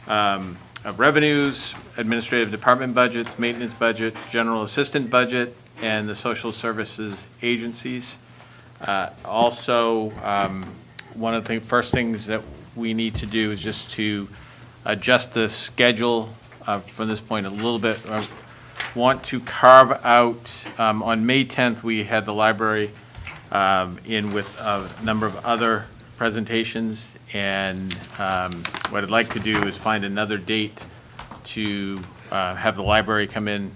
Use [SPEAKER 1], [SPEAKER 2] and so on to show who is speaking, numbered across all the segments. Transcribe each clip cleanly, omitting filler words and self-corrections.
[SPEAKER 1] of revenues, administrative department budgets, maintenance budget, general assistant budget, and the social services agencies. Also, one of the first things that we need to do is just to adjust the schedule from this point a little bit. I want to carve out, on May 10th, we had the library in with a number of other presentations, and what I'd like to do is find another date to have the library come in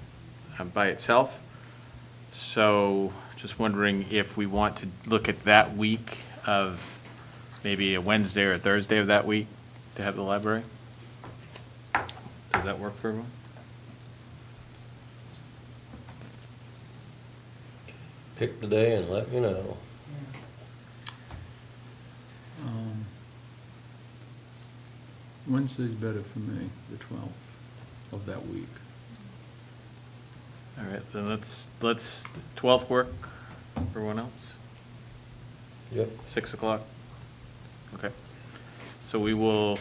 [SPEAKER 1] by itself. So just wondering if we want to look at that week of maybe a Wednesday or a Thursday of that week to have the library. Does that work for everyone?
[SPEAKER 2] Pick the day and let me know.
[SPEAKER 3] Wednesday's better for me, the 12th of that week.
[SPEAKER 1] All right, then let's 12th work for everyone else?
[SPEAKER 2] Yep.
[SPEAKER 1] 6 o'clock? Okay. So we will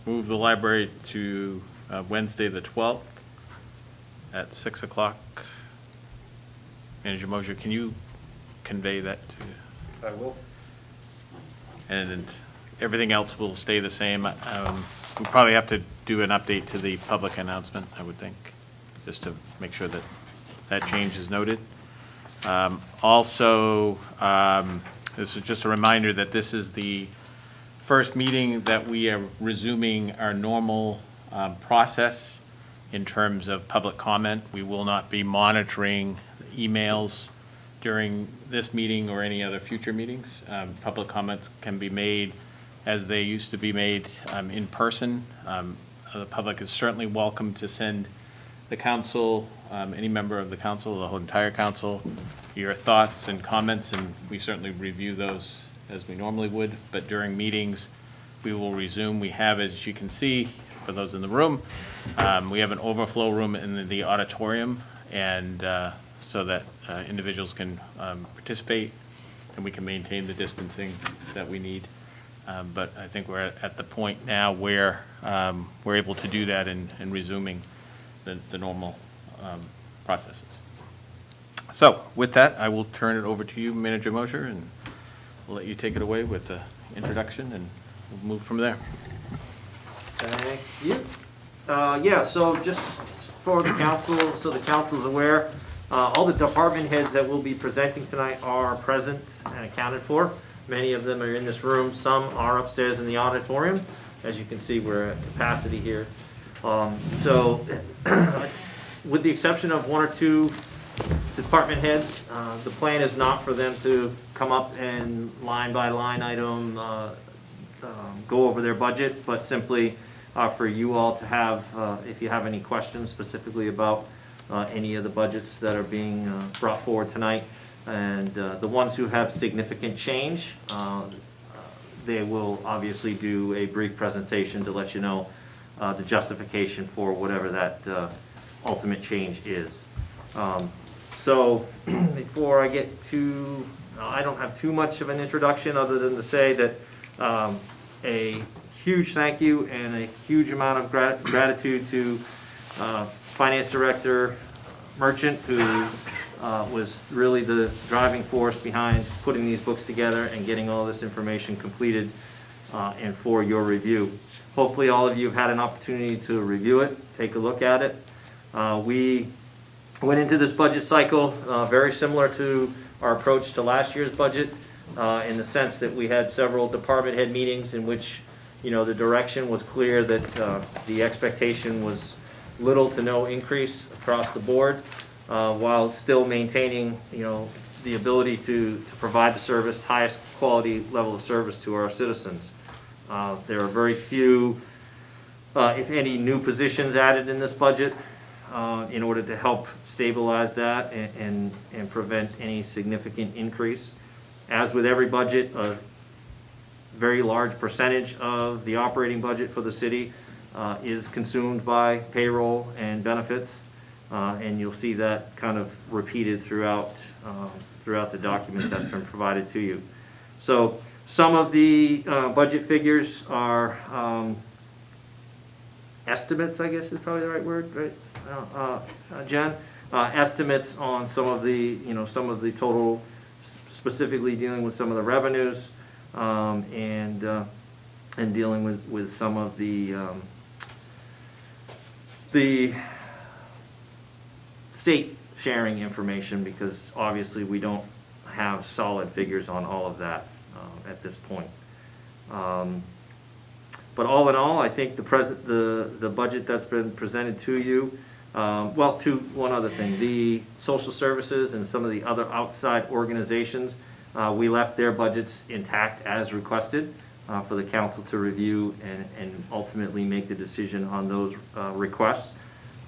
[SPEAKER 1] move the library to Wednesday, the 12th at 6 o'clock. Manager Mosher, can you convey that to?
[SPEAKER 4] I will.
[SPEAKER 1] And then everything else will stay the same. We probably have to do an update to the public announcement, I would think, just to make sure that that change is noted. Also, this is just a reminder that this is the first meeting that we are resuming our normal process in terms of public comment. We will not be monitoring emails during this meeting or any other future meetings. Public comments can be made as they used to be made in person. The public is certainly welcome to send the council, any member of the council, the whole entire council, your thoughts and comments, and we certainly review those as we normally would. But during meetings, we will resume. We have, as you can see, for those in the room, we have an overflow room in the auditorium, and so that individuals can participate and we can maintain the distancing that we need. But I think we're at the point now where we're able to do that and resuming the normal processes. So with that, I will turn it over to you, Manager Mosher, and we'll let you take it away with the introduction, and we'll move from there.
[SPEAKER 4] Thank you. Yeah, so just for the council, so the council's aware, all the department heads that will be presenting tonight are present and accounted for. Many of them are in this room. Some are upstairs in the auditorium. As you can see, we're at capacity here. So with the exception of one or two department heads, the plan is not for them to come up and line by line item go over their budget, but simply for you all to have, if you have any questions specifically about any of the budgets that are being brought forward tonight. And the ones who have significant change, they will obviously do a brief presentation to let you know the justification for whatever that ultimate change is. So before I get to, I don't have too much of an introduction other than to say that a huge thank you and a huge amount of gratitude to Finance Director Merchant, who was really the driving force behind putting these books together and getting all this information completed and for your review. Hopefully all of you have had an opportunity to review it, take a look at it. We went into this budget cycle very similar to our approach to last year's budget, in the sense that we had several department head meetings in which, you know, the direction was clear that the expectation was little to no increase across the board, while still maintaining, you know, the ability to provide the service, highest quality level of service to our citizens. There are very few, if any, new positions added in this budget in order to help stabilize that and prevent any significant increase. As with every budget, a very large percentage of the operating budget for the city is consumed by payroll and benefits. And you'll see that kind of repeated throughout the document that's been provided to you. So some of the budget figures are estimates, I guess is probably the right word, right? Jen, estimates on some of the, some of the total, specifically dealing with some of the revenues, and dealing with some of the state sharing information, because obviously we don't have solid figures on all of that at this point. But all in all, I think the budget that's been presented to you, one other thing, the social services and some of the other outside organizations, we left their budgets intact as requested for the council to review and ultimately make the decision on those requests,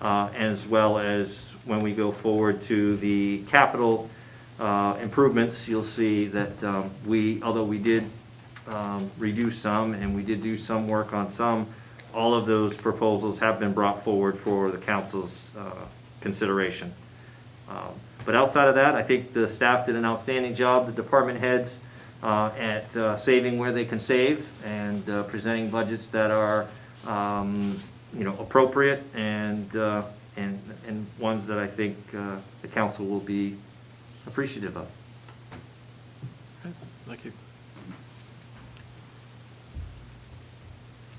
[SPEAKER 4] as well as when we go forward to the capital improvements, you'll see that although we did reduce some, and we did do some work on some, all of those proposals have been brought forward for the council's consideration. But outside of that, I think the staff did an outstanding job, the department heads, at saving where they can save, and presenting budgets that are appropriate, and ones that I think the council will be appreciative of.
[SPEAKER 1] Thank you.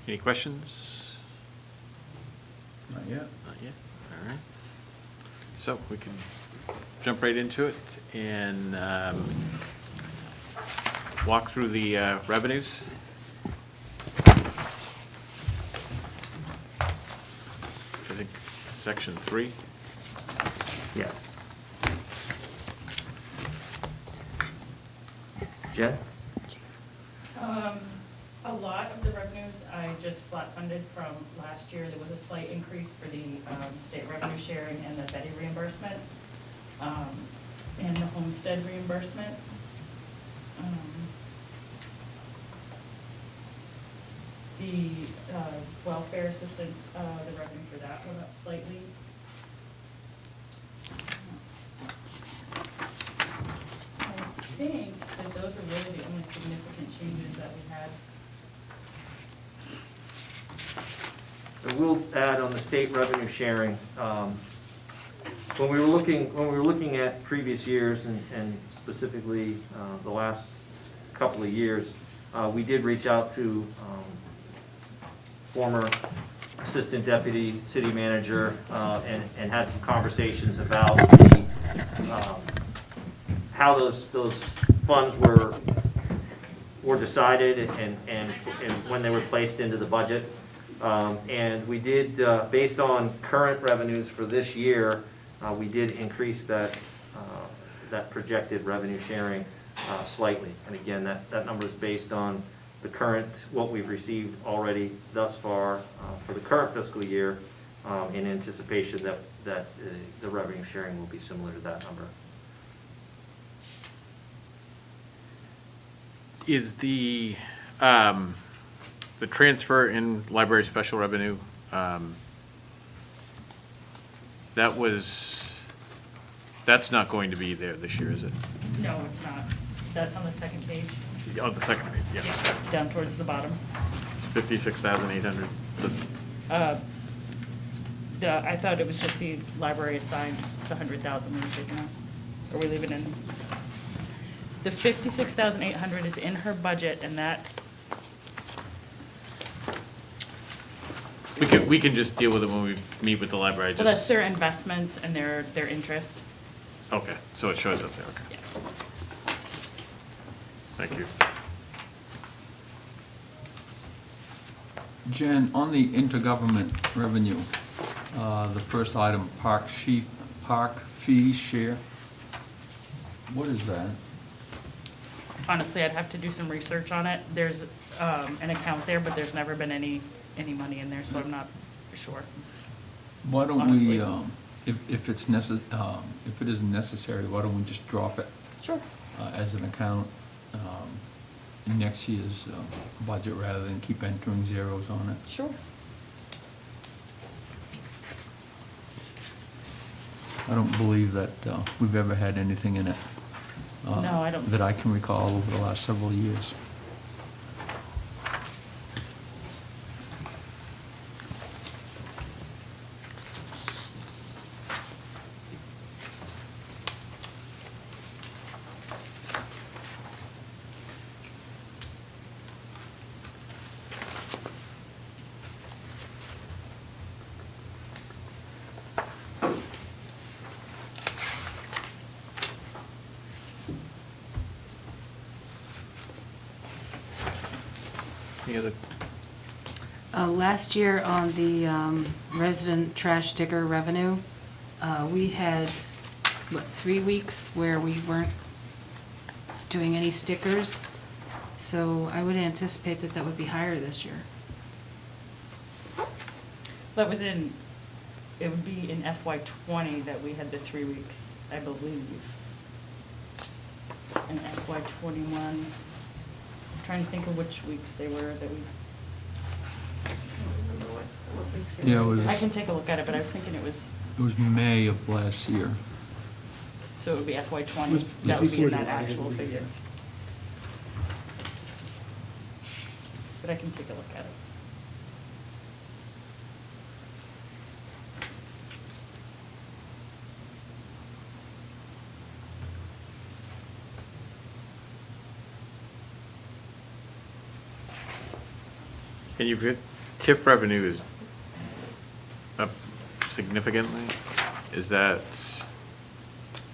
[SPEAKER 1] Any questions?
[SPEAKER 3] Not yet.
[SPEAKER 1] Not yet, all right. So we can jump right into it and walk through the revenues. I think section 3.
[SPEAKER 4] Yes. Jen?
[SPEAKER 5] A lot of the revenues I just flat funded from last year. There was a slight increase for the state revenue sharing and the Betty reimbursement, and the homestead reimbursement. The welfare assistance, the revenue for that went up slightly. I think that those were really the only significant changes that we had.
[SPEAKER 4] I will add on the state revenue sharing, when we were looking at previous years, and specifically the last couple of years, we did reach out to former assistant deputy city manager, and had some conversations about how those funds were decided, and when they were placed into the budget. And we did, based on current revenues for this year, we did increase that projected revenue sharing slightly. And again, that number is based on the current, what we've received already thus far for the current fiscal year, in anticipation that the revenue sharing will be similar to that number.
[SPEAKER 1] Is the transfer in library special revenue, that's not going to be there this year, is it?
[SPEAKER 5] No, it's not. That's on the second page,
[SPEAKER 1] Oh, the second page, yes.
[SPEAKER 5] down towards the bottom.
[SPEAKER 1] It's 56,800.
[SPEAKER 5] I thought it was just the library assigned the 100,000 we were taking out. Or we leave it in? The 56,800 is in her budget, and that,
[SPEAKER 1] We can just deal with it when we meet with the library.
[SPEAKER 5] well, that's their investments and their interest.
[SPEAKER 1] Okay, so it shows up there, okay.
[SPEAKER 5] Yeah.
[SPEAKER 1] Thank you.
[SPEAKER 3] Jen, on the intergovernment revenue, the first item, park fee share, what is that?
[SPEAKER 5] Honestly, I'd have to do some research on it. There's an account there, but there's never been any money in there, so I'm not sure.
[SPEAKER 3] Why don't
[SPEAKER 5] Honestly.
[SPEAKER 3] we, if it isn't necessary, why don't we just drop it
[SPEAKER 5] Sure.
[SPEAKER 3] as an account in next year's budget rather than keep entering zeros on it?
[SPEAKER 5] Sure.
[SPEAKER 3] I don't believe that we've ever had anything in it.
[SPEAKER 5] No, I don't.
[SPEAKER 3] That I can recall over the last several years.
[SPEAKER 1] Any other?
[SPEAKER 6] Last year on the resident trash sticker revenue, we had, 3 weeks where we weren't doing any stickers. So I would anticipate that that would be higher this year.
[SPEAKER 5] That was it would be in FY '20 that we had the 3 weeks, I believe. In FY '21, I'm trying to think of which weeks they were that we. I don't remember what weeks they
[SPEAKER 3] Yeah, it
[SPEAKER 5] were.
[SPEAKER 3] was-
[SPEAKER 5] I can take a look at it, but I was thinking it was,
[SPEAKER 3] It was May of last year.
[SPEAKER 5] so it would be FY '20,
[SPEAKER 7] Was
[SPEAKER 5] that would be in
[SPEAKER 7] before
[SPEAKER 5] that
[SPEAKER 7] July, I
[SPEAKER 5] actual
[SPEAKER 7] believe.
[SPEAKER 5] figure. But I can take a look at it.
[SPEAKER 1] And you've got TIF revenue is up significantly. Is that,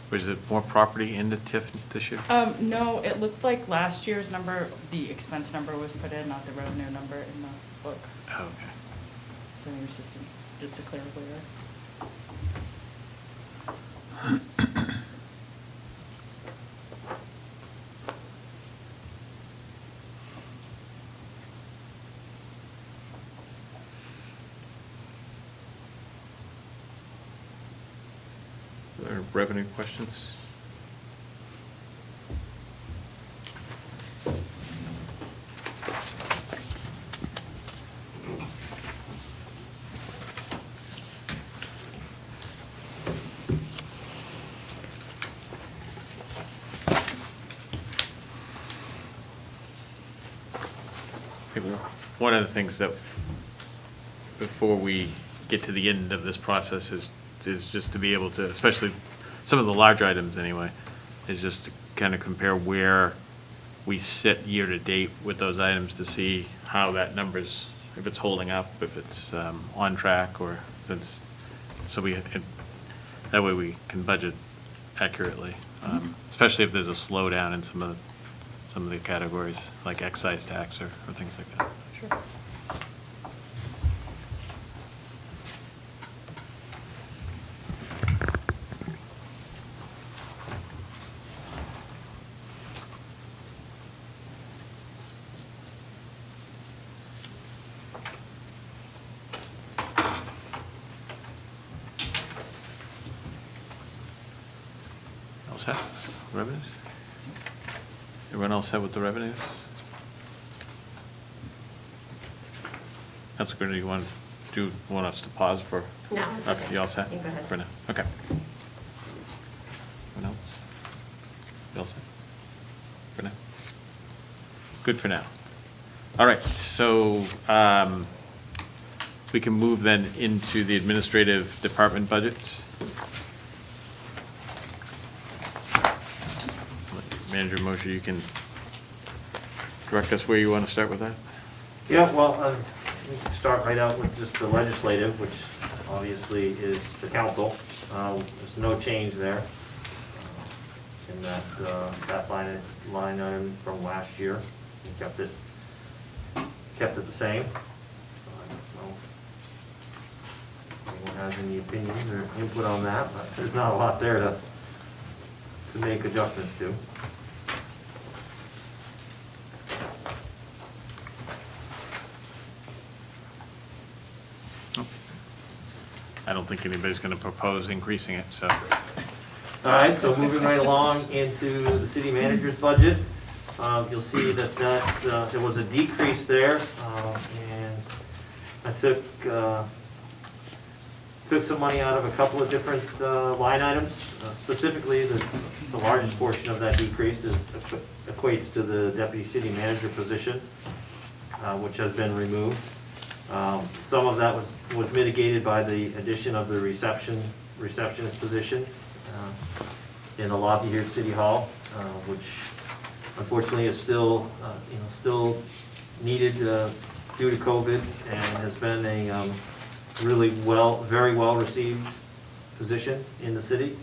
[SPEAKER 1] was it more property in the TIF this year?
[SPEAKER 5] No, it looked like last year's number, the expense number was put in, not the revenue number in the book.
[SPEAKER 1] Oh, okay.
[SPEAKER 5] So it was just a clerical error.
[SPEAKER 1] Are there revenue questions? One of the things that, before we get to the end of this process, is just to be able to, especially some of the large items anyway, is just to kind of compare where we sit year-to-date with those items to see how that number's, if it's holding up, if it's on track, or since, so that way we can budget accurately, especially if there's a slowdown in some of the categories, like excise tax or things like that.
[SPEAKER 5] Sure.
[SPEAKER 1] All set? Revenues? Everyone else set with the revenues? That's good. Do you want us to pause for?
[SPEAKER 8] No.
[SPEAKER 1] Okay, you all set?
[SPEAKER 8] You go ahead.
[SPEAKER 1] For now, okay. Anyone else? You all set? For now? Good for now. All right, so, we can move then into the administrative department budgets. Manager Moshe, you can direct us where you want to start with that?
[SPEAKER 4] Yeah, well, we can start right out with just the legislative, which obviously is the council. There's no change there in that line item from last year. We kept it the same. So I don't know if anyone has any opinions or input on that, but there's not a lot there to make adjustments to.
[SPEAKER 1] I don't think anybody's going to propose increasing it, so.
[SPEAKER 4] All right, so moving right along into the city manager's budget, you'll see that there was a decrease there, and I took some money out of a couple of different line items. Specifically, the largest portion of that decrease equates to the deputy city manager position, which has been removed. Some of that was mitigated by the addition of the receptionist position in the lobby here at City Hall, which unfortunately is still needed due to COVID, and has been a really very well received position in the city.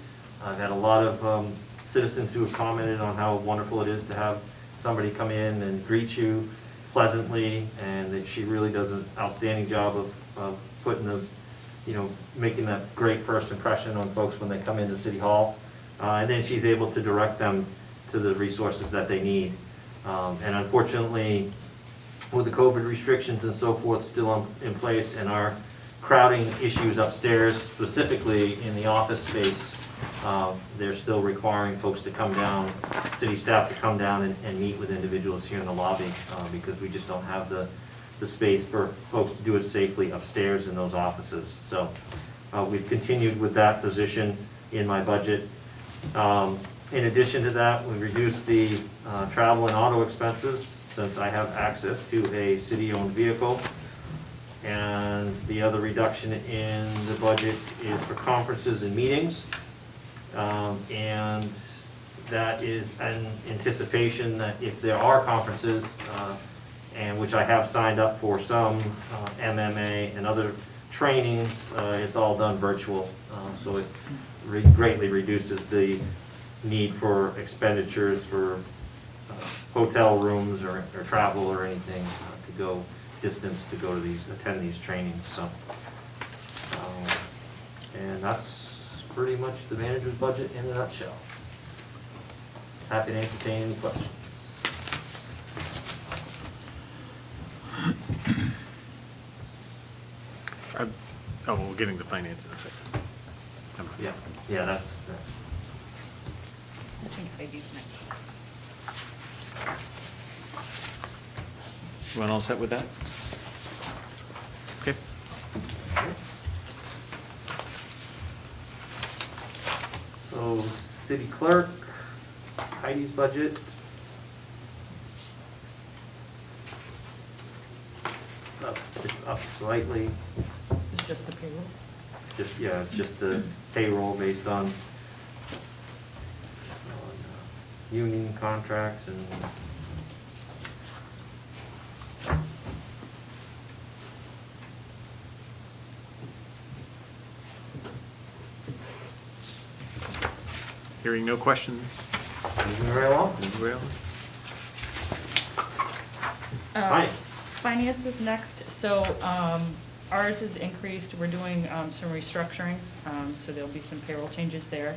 [SPEAKER 4] I've had a lot of citizens who have commented on how wonderful it is to have somebody come in and greet you pleasantly, and that she really does an outstanding job of putting the, making that great first impression on folks when they come into City Hall. And then she's able to direct them to the resources that they need. And unfortunately, with the COVID restrictions and so forth still in place, and our crowding issues upstairs, specifically in the office space, they're still requiring folks to come down, city staff to come down and meet with individuals here in the lobby, because we just don't have the space for folks to do it safely upstairs in those offices. So we've continued with that position in my budget. In addition to that, we reduced the travel and auto expenses since I have access to a city-owned vehicle. And the other reduction in the budget is for conferences and meetings. And that is an anticipation that if there are conferences, and which I have signed up for some, MMA and other trainings, it's all done virtual. So it greatly reduces the need for expenditures for hotel rooms or travel or anything to go distance to go to attend these trainings. So, and that's pretty much the manager's budget in a nutshell. Happy to entertain any questions.
[SPEAKER 1] We're getting the finance in a second. Never mind.
[SPEAKER 4] Yeah, that's.
[SPEAKER 5] I think Heidi's next.
[SPEAKER 1] Everyone all set with that? Okay.
[SPEAKER 4] So, city clerk, Heidi's budget. It's up slightly.
[SPEAKER 5] It's just the payroll.
[SPEAKER 4] It's just the payroll based on union contracts and
[SPEAKER 1] Hearing no questions.
[SPEAKER 4] moving right along.
[SPEAKER 1] Ms. Whalen?
[SPEAKER 4] Right.
[SPEAKER 5] Finance is next, so ours is increased, we're doing some restructuring, so there'll be some payroll changes there.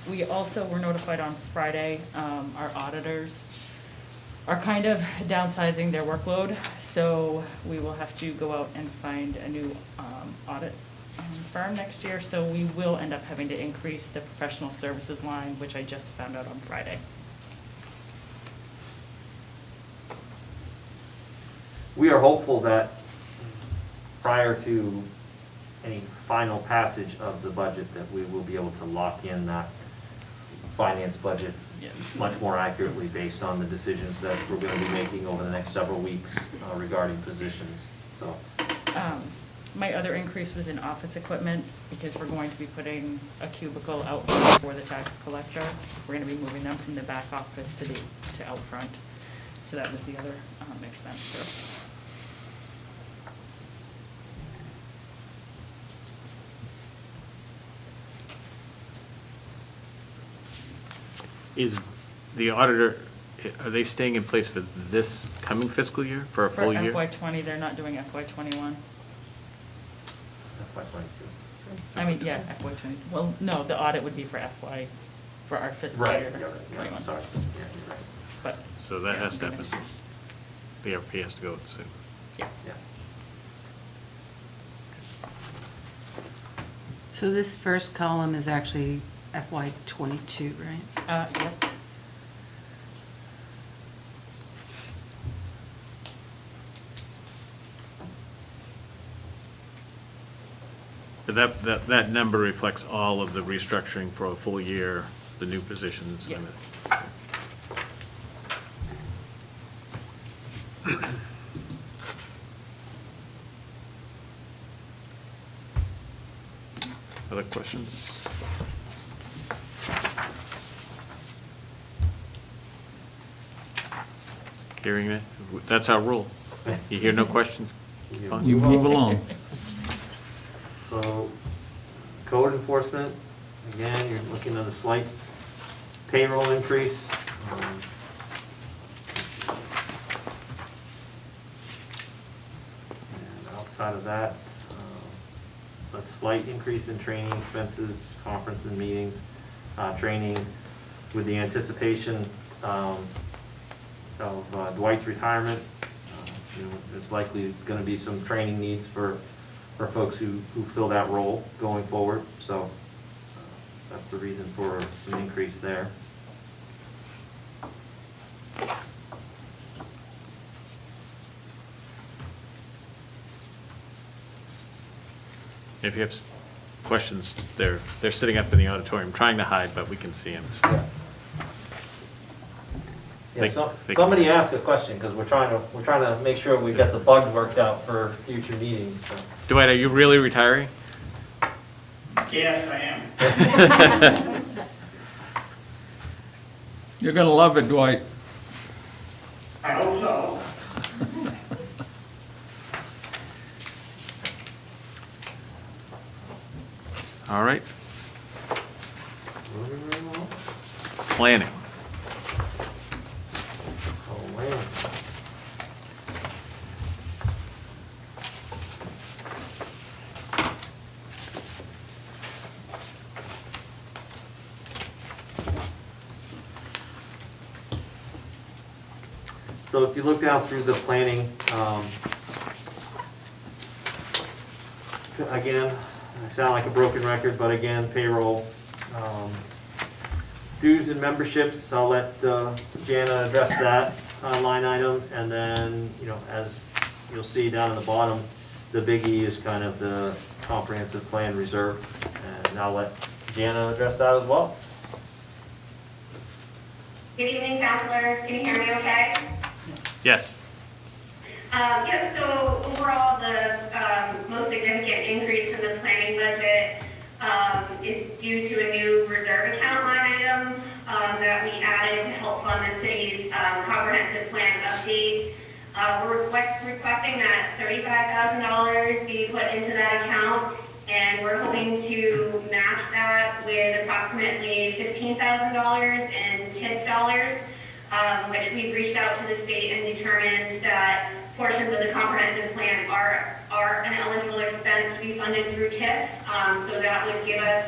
[SPEAKER 5] We also were notified on Friday, our auditors are kind of downsizing their workload, so we will have to go out and find a new audit firm next year, so we will end up having to increase the professional services line, which I just found out on Friday.
[SPEAKER 4] We are hopeful that prior to any final passage of the budget, that we will be able to lock in that finance budget
[SPEAKER 5] Yeah.
[SPEAKER 4] much more accurately based on the decisions that we're going to be making over the next several weeks regarding positions. So,
[SPEAKER 5] My other increase was in office equipment, because we're going to be putting a cubicle out for the tax collector. We're gonna be moving them from the back office to out front. So that was the other expense for us.
[SPEAKER 1] Is the auditor, are they staying in place for this coming fiscal year, for a full year?
[SPEAKER 5] For FY '20, they're not doing FY '21.
[SPEAKER 4] FY22.
[SPEAKER 5] I mean, yeah, FY '20. Well, no, the audit would be for for our fiscal
[SPEAKER 4] Right,
[SPEAKER 5] year
[SPEAKER 4] yeah,
[SPEAKER 5] '21.
[SPEAKER 4] sorry. Yeah, you're right.
[SPEAKER 5] But.
[SPEAKER 1] So that
[SPEAKER 5] yeah,
[SPEAKER 1] has to
[SPEAKER 5] it'll be
[SPEAKER 1] happen.
[SPEAKER 5] next year.
[SPEAKER 1] BRP has to go soon.
[SPEAKER 5] Yeah.
[SPEAKER 4] Yeah.
[SPEAKER 6] So this first column is actually FY '22, right?
[SPEAKER 5] Yep.
[SPEAKER 1] But that number reflects all of the restructuring for a full year, the new positions. and
[SPEAKER 5] Yes.
[SPEAKER 1] Other questions? Hearing that, that's our rule. You hear no questions? fine.
[SPEAKER 3] You move along.
[SPEAKER 4] So, code enforcement, again, you're looking at a slight payroll increase. outside of that, a slight increase in training expenses, conference and meetings, training with the anticipation of Dwight's retirement. There's likely going to be some training needs for folks who fill that role going forward. So that's the reason for some increase there.
[SPEAKER 1] If you have questions, they're sitting up in the auditorium, trying to hide, but we can see them.
[SPEAKER 4] Yeah, somebody ask a question, because we're trying to make sure we get the bugs worked out for future meetings. So.
[SPEAKER 1] Dwight, are you really retiring?
[SPEAKER 7] Yes, I am.
[SPEAKER 3] You're gonna love it, Dwight.
[SPEAKER 7] I hope so.
[SPEAKER 1] All right,
[SPEAKER 4] Moving right along.
[SPEAKER 1] planning.
[SPEAKER 4] Oh, man. So if you look down through the planning, again, I sound like a broken record, but again, payroll, dues and memberships, I'll let Jana address that line item, and then, as you'll see down at the bottom, the biggie is kind of the comprehensive plan reserve, and I'll let Jana address that as well.
[SPEAKER 8] Good evening, counselors. Can you hear me okay?
[SPEAKER 1] Yes.
[SPEAKER 8] Yep, so overall, the most significant increase in the planning budget is due to a new reserve account line item that we added to help fund the city's comprehensive plan update. We're requesting that $35,000 be put into that account, and we're hoping to match that with approximately $15,000 in TIP dollars, which we've reached out to the state and determined that portions of the comprehensive plan are an eligible expense to be funded through TIP. So that would give us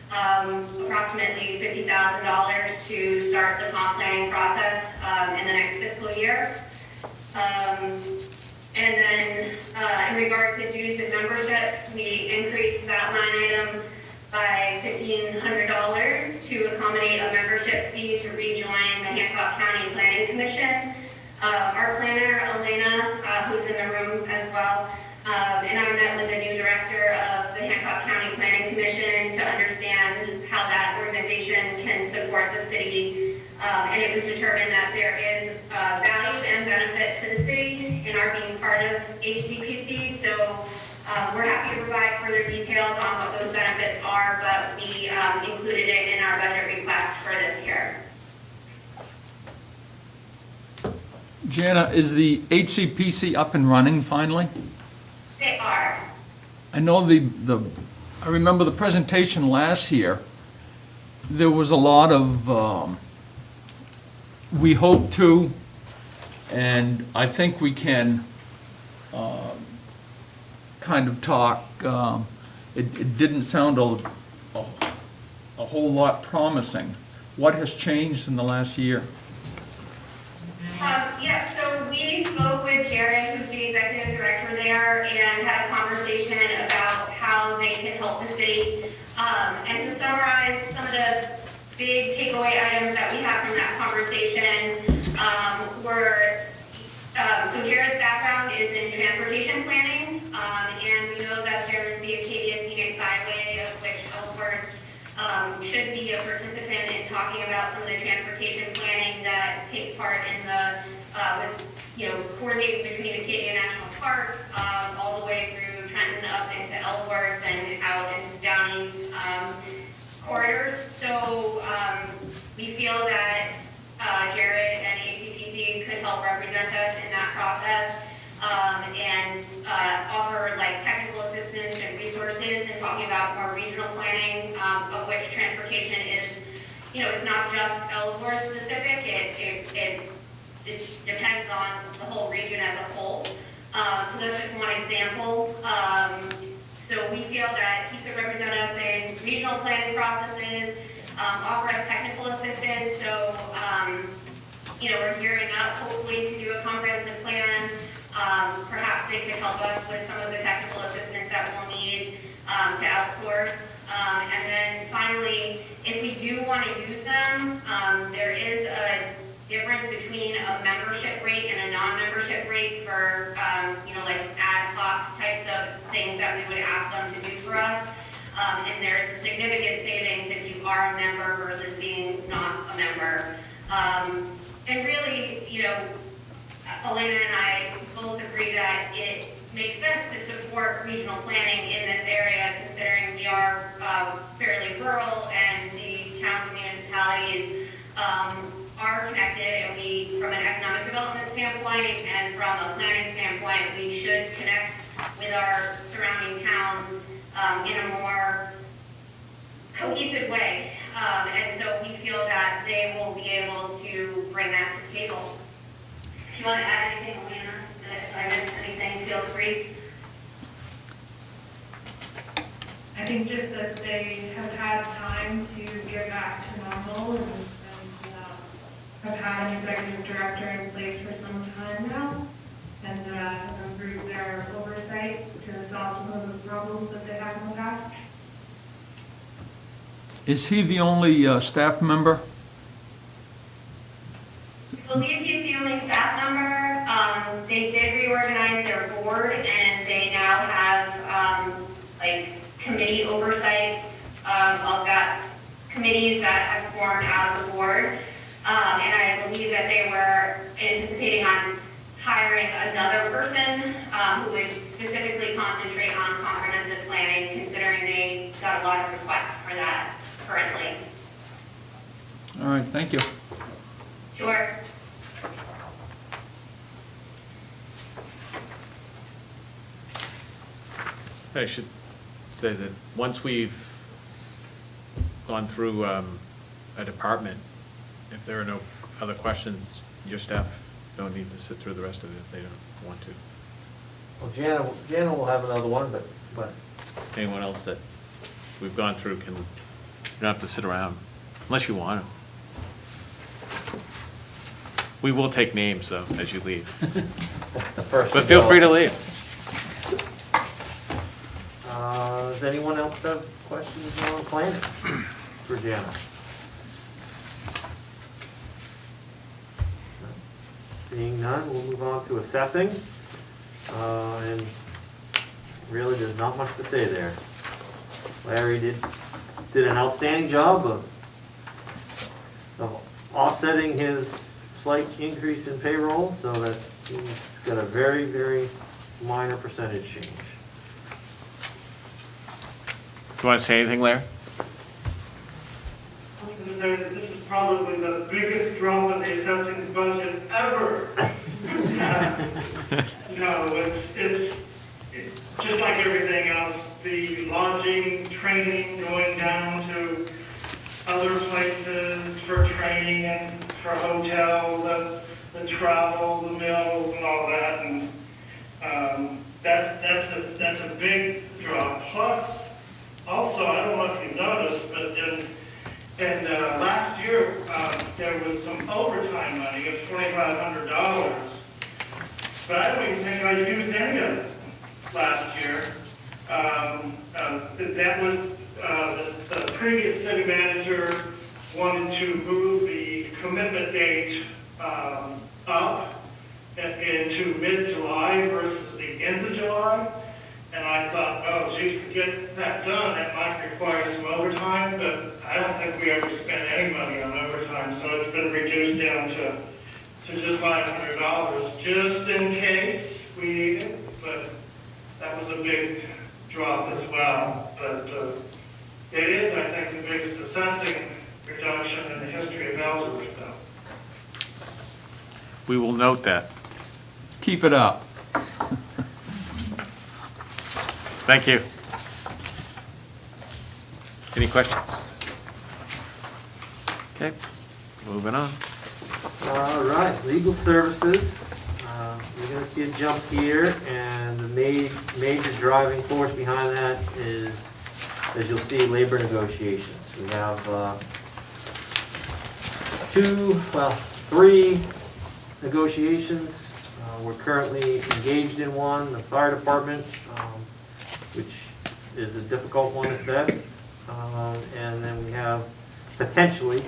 [SPEAKER 8] approximately $50,000 to start the comp planning process in the next fiscal year. And then in regard to dues and memberships, we increased that line item by $1,500 to accommodate a membership fee to rejoin the Hancock County Planning Commission. Our planner, Elena, who's in the room as well, and I met with the new director of the Hancock County Planning Commission to understand how that organization can support the city. And it was determined that there is value and benefit to the city in our being part of HCPC. So we're happy to provide further details on what those benefits are, but we included it in our budget request for this year.
[SPEAKER 3] Jana, is the HCPC up and running finally?
[SPEAKER 8] They are.
[SPEAKER 3] I know I remember the presentation last year. There was a lot of, we hope to, and I think we can kind of talk. It didn't sound a whole lot promising. What has changed in the last year?
[SPEAKER 8] Yeah, so we spoke with Jared, who's the executive director there, and had a conversation about how they can help the city. And to summarize some of the big takeaway items that we have from that conversation were, so Jared's background is in transportation planning, and we know that there's the Acadia Scenic Byway, of which Ellsworth should be a participant in talking about some of the transportation planning that takes part in the, coordinating between Acadia National Park, all the way through Trenton up into Ellsworth and out into down east corridors. So we feel that Jared and HCPC could help represent us in that process and offer technical assistance and resources in talking about more regional planning, of which transportation is, it's not just Ellsworth specific. It depends on the whole region as a whole. So that's just one example. So we feel that he could represent us in regional planning processes, offer us technical assistance. So, we're gearing up hopefully to do a comprehensive plan. Perhaps they could help us with some of the technical assistance that we'll need to outsource. And then finally, if we do want to use them, there is a difference between a membership rate and a non-membership rate for, like ad hoc types of things that we would ask them to do for us. And there is a significant savings if you are a member versus being not a member. And really, Elena and I both agree that it makes sense to support regional planning in this area, considering we are fairly rural and the towns and municipalities are connected, and we, from an economic development standpoint and from a planning standpoint, we should connect with our surrounding towns in a more cohesive way. And so we feel that they will be able to bring that to the table. If you want to add anything, Elena, if I missed anything, feel free.
[SPEAKER 9] I think just that they have had time to get back to normal and have had an executive director in place for some time now and have improved their oversight to solve some of the problems that they had in the past.
[SPEAKER 3] Is he the only staff member?
[SPEAKER 8] I believe he's the only staff member. They did reorganize their board and they now have committee oversights of that committees that have formed out of the board. And I believe that they were anticipating on hiring another person who would specifically concentrate on comprehensive planning, considering they got a lot of requests for that currently.
[SPEAKER 3] All right, thank you.
[SPEAKER 8] Sure.
[SPEAKER 1] I should say that once we've gone through a department, if there are no other questions, your staff don't need to sit through the rest of it if they don't want to.
[SPEAKER 4] Well, Jana will have another one, but
[SPEAKER 1] Anyone else that we've gone through you don't have to sit around, unless you want to. We will take names, though, as you leave.
[SPEAKER 4] the first.
[SPEAKER 1] But feel free to leave.
[SPEAKER 4] Does anyone else have questions on planning for Jana? Seeing none, we'll move on to assessing. And really, there's not much to say there. Larry did an outstanding job of offsetting his slight increase in payroll so that he's got a very, very minor percentage change.
[SPEAKER 1] Do you want to say anything, Larry?
[SPEAKER 7] This is probably the biggest drop in the assessing budget ever. It's just like everything else, the lodging, training, going down to other places for training and for hotel, the travel, the meals and all that, and that's a big drop. Plus, also, I don't know if you noticed, but in last year, there was some overtime money of $2,500, but I don't even think I used any of it last year. That was, the previous city manager wanted to move the commitment date up into mid-July versus the end of July. And I thought, oh, geez, to get that done, that might require some overtime, but I don't think we ever spent any money on overtime, so it's been reduced down to just $500, just in case we need it, but that was a big drop as well. But it is, I think, the biggest assessing reduction in the history of Ellsworth, though.
[SPEAKER 1] We will note that.
[SPEAKER 3] Keep it up.
[SPEAKER 1] Thank you. Any questions? Okay, moving on.
[SPEAKER 4] All right, legal services. you're gonna see a jump here, and the major driving force behind that is, as you'll see, labor negotiations. We have, three negotiations. We're currently engaged in one, the fire department, which is a difficult one at best. And then we have, potentially,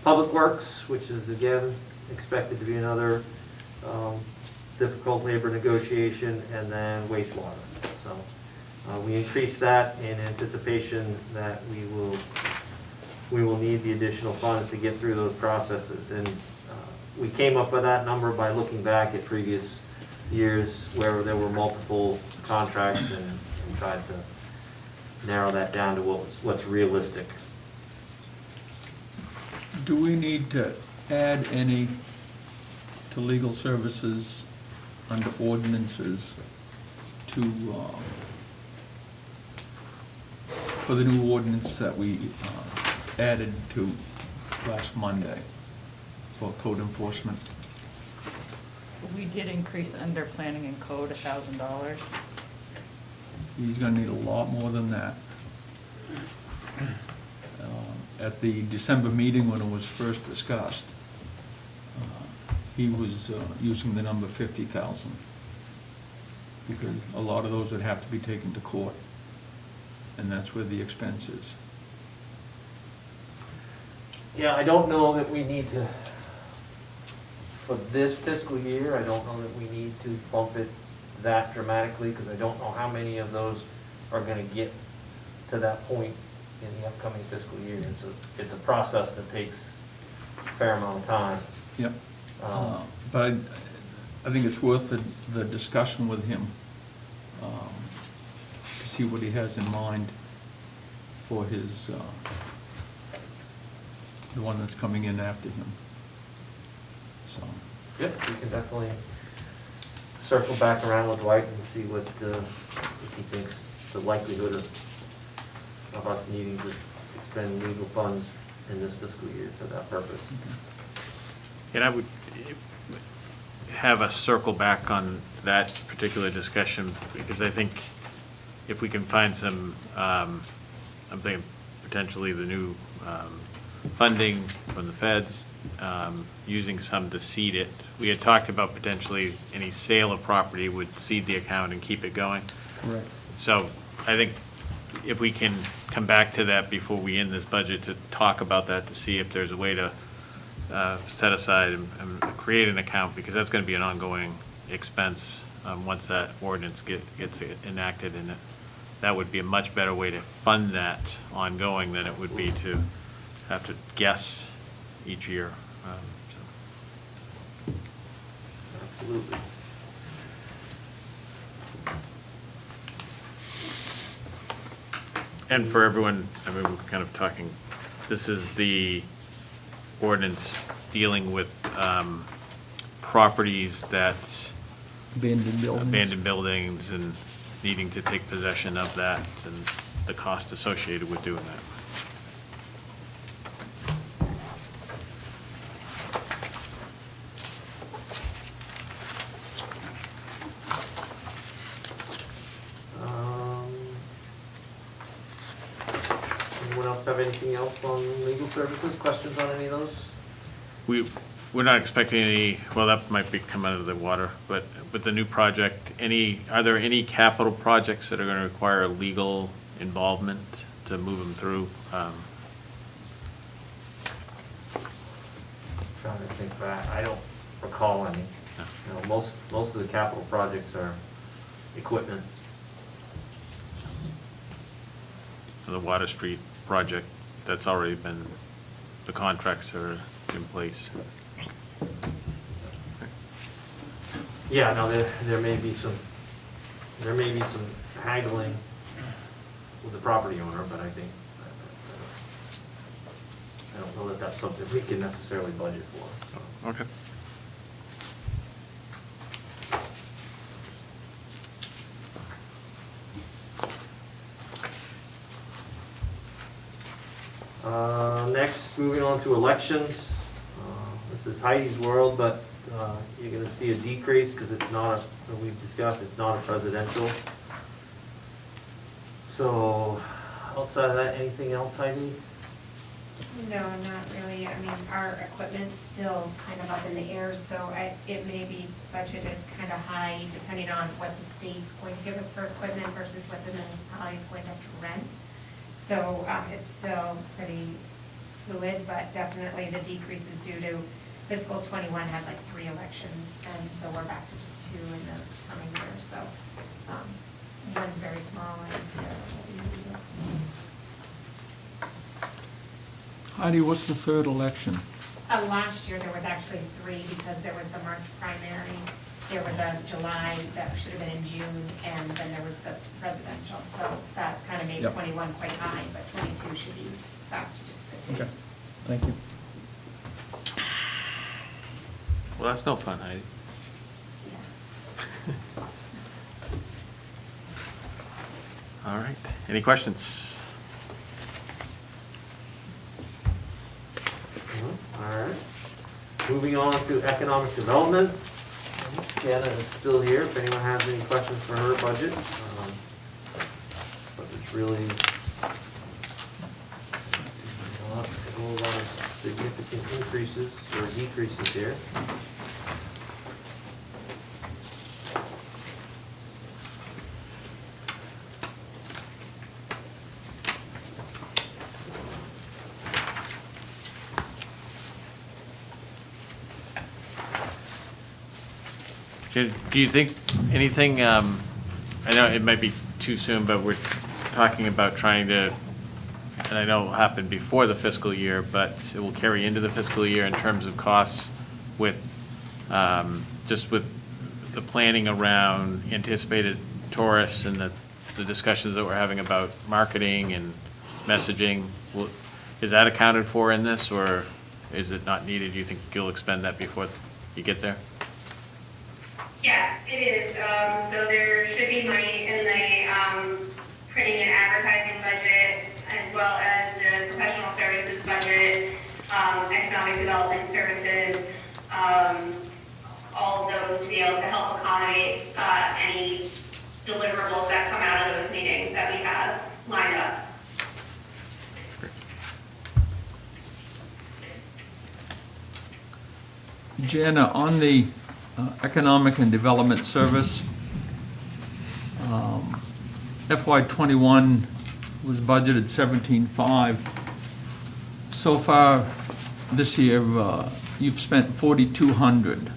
[SPEAKER 4] Public Works, which is again expected to be another difficult labor negotiation, and then wastewater. So we increased that in anticipation that we will need the additional funds to get through those processes. And we came up with that number by looking back at previous years where there were multiple contracts and tried to narrow that down to what's realistic.
[SPEAKER 3] Do we need to add any to legal services under ordinances to, for the new ordinance that we added to last Monday for code enforcement?
[SPEAKER 5] We did increase under planning and code $1,000.
[SPEAKER 3] He's gonna need a lot more than that. At the December meeting when it was first discussed, he was using the number 50,000, because a lot of those would have to be taken to court, and that's where the expense is.
[SPEAKER 4] Yeah, I don't know that we need to, for this fiscal year, I don't know that we need to bump it that dramatically, because I don't know how many of those are gonna get to that point in the upcoming fiscal year. It's a process that takes a fair amount of time.
[SPEAKER 3] Yep. But I think it's worth the discussion with him, to see what he has in mind for his, the one that's coming in after him. So,
[SPEAKER 4] Yep, we can definitely circle back around with Dwight and see what, if he thinks the likelihood of us needing to expend legal funds in this fiscal year for that purpose.
[SPEAKER 1] And I would have us circle back on that particular discussion, because I think if we can find some, I'm thinking potentially the new funding from the feds, using some to seed it. We had talked about potentially any sale of property would seed the account and keep it going.
[SPEAKER 3] correct.
[SPEAKER 1] So I think if we can come back to that before we end this budget, to talk about that, to see if there's a way to set aside and create an account, because that's going to be an ongoing expense once that ordinance gets enacted, and that would be a much better way to fund that ongoing than it would be to have to guess each year.
[SPEAKER 4] Absolutely.
[SPEAKER 1] And for everyone, I mean, we're kind of talking, this is the ordinance dealing with properties that, abandoned buildings, and needing to take possession of that, and the cost associated with doing that.
[SPEAKER 4] Anyone else have anything else on legal services? Questions on any of those?
[SPEAKER 1] We're not expecting any, well, that might be come out of the water, but with the new project, are there any capital projects that are going to require legal involvement to move them through?
[SPEAKER 4] Trying to think back, I don't recall any. You know, most of the capital projects are equipment.
[SPEAKER 1] The Water Street project, that's already been, the contracts are in place.
[SPEAKER 4] Yeah, no, there may be some haggling with the property owner, but I think, I don't know that that's something we can necessarily budget for, so.
[SPEAKER 1] Okay.
[SPEAKER 4] Next, moving on to elections. This is Heidi's world, but you're gonna see a decrease, because it's not, we've discussed, it's not a presidential. So, outside of that, anything else, Heidi?
[SPEAKER 10] No, not really. I mean, our equipment's still kind of up in the air, so it may be budgeted kind of high depending on what the state's going to give us for equipment versus what the municipality's going to have to rent. So it's still pretty fluid, but definitely the decrease is due to fiscal '21 had like 3 elections, and so we're back to just 2 in this coming year. So one's very small and the other will be bigger.
[SPEAKER 3] Heidi, what's the third election?
[SPEAKER 10] Last year, there was actually 3 because there was the March primary, there was a July that should have been in June, and then there was the presidential. So that kind of made
[SPEAKER 3] Yep.
[SPEAKER 10] 21 quite high, but 22 should be back to just the 2.
[SPEAKER 3] Okay, thank you.
[SPEAKER 1] Well, that's no fun, Heidi.
[SPEAKER 10] Yeah.
[SPEAKER 1] All right, any questions?
[SPEAKER 4] All right. Moving on to economic development. Jana is still here, if anyone has any questions for her budget. But it's really not a whole lot of significant increases or decreases here.
[SPEAKER 1] Do you think anything, I know it might be too soon, but we're talking about trying to, and I know it happened before the fiscal year, but it will carry into the fiscal year in terms of costs with, just with the planning around anticipated tourists and the discussions that we're having about marketing and messaging. Is that accounted for in this, or is it not needed? Do you think you'll expend that before you get there?
[SPEAKER 8] Yeah, it is. So there should be money in the printing and advertising budget, as well as the professional services budget, economic development services, all of those to be able to help accommodate any deliverables that come out of those meetings that we have lined up.
[SPEAKER 3] Jana, on the Economic and Development Service, FY '21 was budgeted 17.5. So far this year, you've spent 4,200.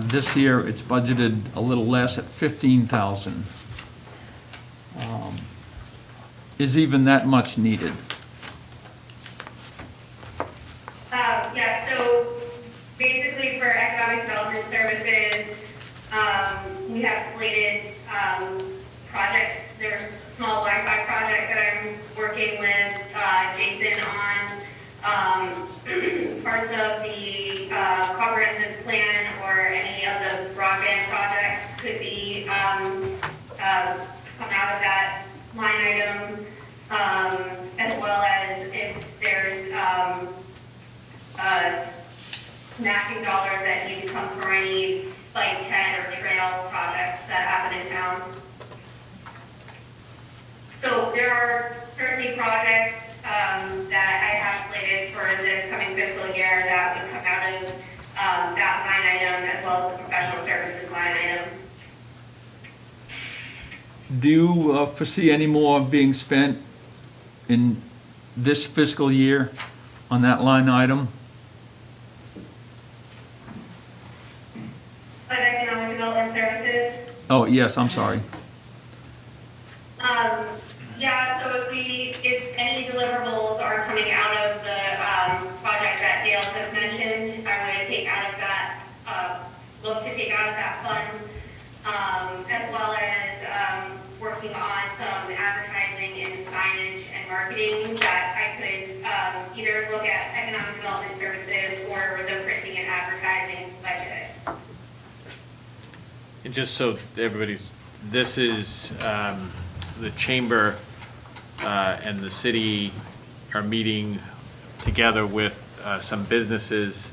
[SPEAKER 3] This year, it's budgeted a little less at 15,000. Is even that much needed?
[SPEAKER 8] Yeah, so basically for economic development services, we have slated projects. There's a small Wi-Fi project that I'm working with Jason on. Parts of the comprehensive plan or any of the broadband projects could be come out of that line item, as well as if there's matching dollars that need to come for any bike ped or trail projects that happen in town. So there are certainly projects that I have slated for this coming fiscal year that would come out of that line item, as well as the professional services line item.
[SPEAKER 3] Do you foresee any more being spent in this fiscal year on that line item?
[SPEAKER 8] Of economic development services.
[SPEAKER 3] Oh, yes, I'm sorry.
[SPEAKER 8] Yeah, so if any deliverables are coming out of the project that Dale just mentioned, I would take out of that, look to take out of that fund, as well as working on some advertising and signage and marketing that I could either look at economic development services or the printing and advertising budget.
[SPEAKER 1] And just so everybody's, this is, the chamber and the city are meeting together with some businesses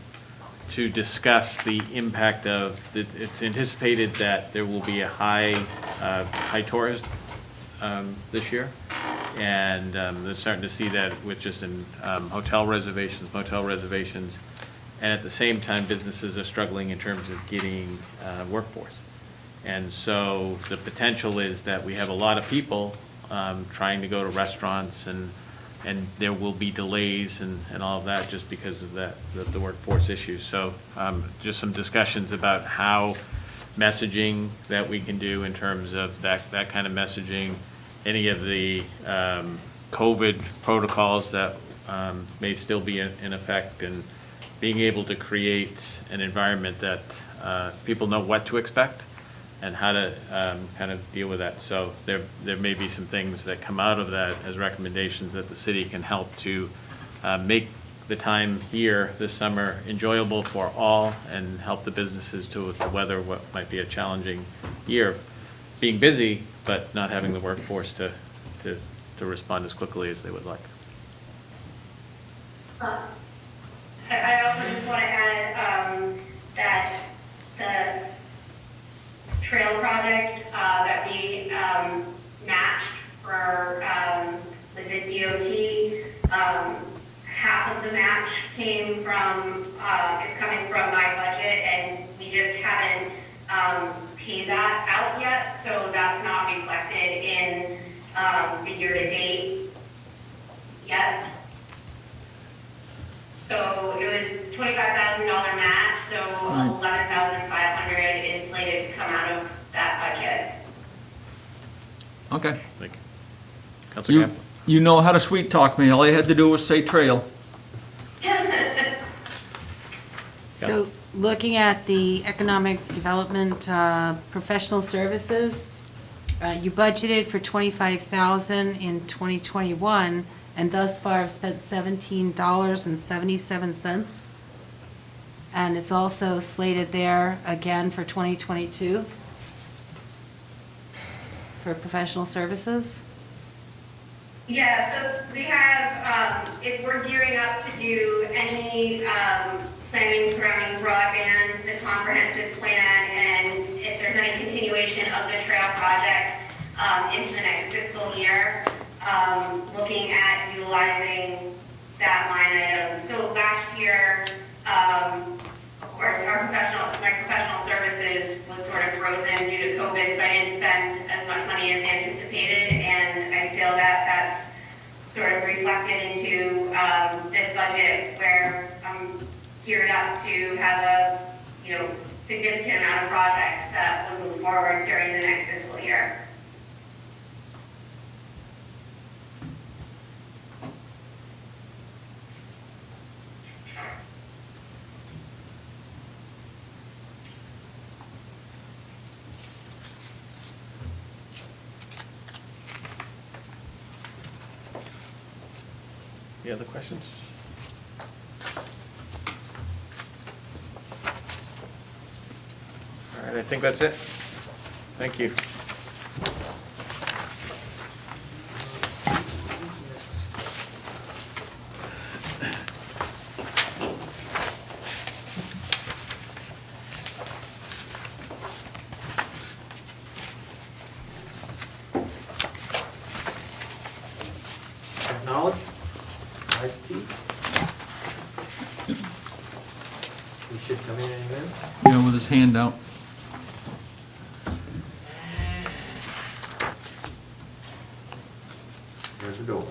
[SPEAKER 1] to discuss the impact of, it's anticipated that there will be a high tourist this year. And they're starting to see that with just in hotel reservations, motel reservations. And at the same time, businesses are struggling in terms of getting workforce. And so the potential is that we have a lot of people trying to go to restaurants, and there will be delays and all of that just because of that, the workforce issues. So just some discussions about how messaging that we can do in terms of that kind of messaging, any of the COVID protocols that may still be in effect, and being able to create an environment that people know what to expect and how to kind of deal with that. So there may be some things that come out of that as recommendations that the city can help to make the time here this summer enjoyable for all, and help the businesses to weather what might be a challenging year, being busy but not having the workforce to respond as quickly as they would like.
[SPEAKER 8] I also just want to add that the trail project that we matched for with the DOT, half of the match came from, it's coming from my budget, and we just haven't paid that out yet, so that's not reflected in the year-to-date yet. So it was $25,000 match, so $11,500 is slated to come out of that budget.
[SPEAKER 3] Okay.
[SPEAKER 1] Thank you. Councilor
[SPEAKER 3] You,
[SPEAKER 1] Camp?
[SPEAKER 3] you know how to sweet talk me. All you had to do was say trail.
[SPEAKER 6] So looking at the economic development professional services, you budgeted for $25,000 in 2021, and thus far have spent $17.77. And it's also slated there again for 2022 for professional services.
[SPEAKER 8] Yeah, so we have, if we're gearing up to do any planning surrounding broadband, the comprehensive plan, and if there's any continuation of the trail project into the next fiscal year, looking at utilizing that line item. So last year, of course, my professional services was sort of frozen due to COVID, so I didn't spend as much money as anticipated, and I feel that that's sort of reflected into this budget, where I'm geared up to have a significant amount of projects that will move forward during the next fiscal year.
[SPEAKER 1] Any other questions? All right, I think that's it. Thank you.
[SPEAKER 4] Acknowledge. Nice piece. He should come in any minute.
[SPEAKER 3] Yeah, with his hand out.
[SPEAKER 4] There's the door.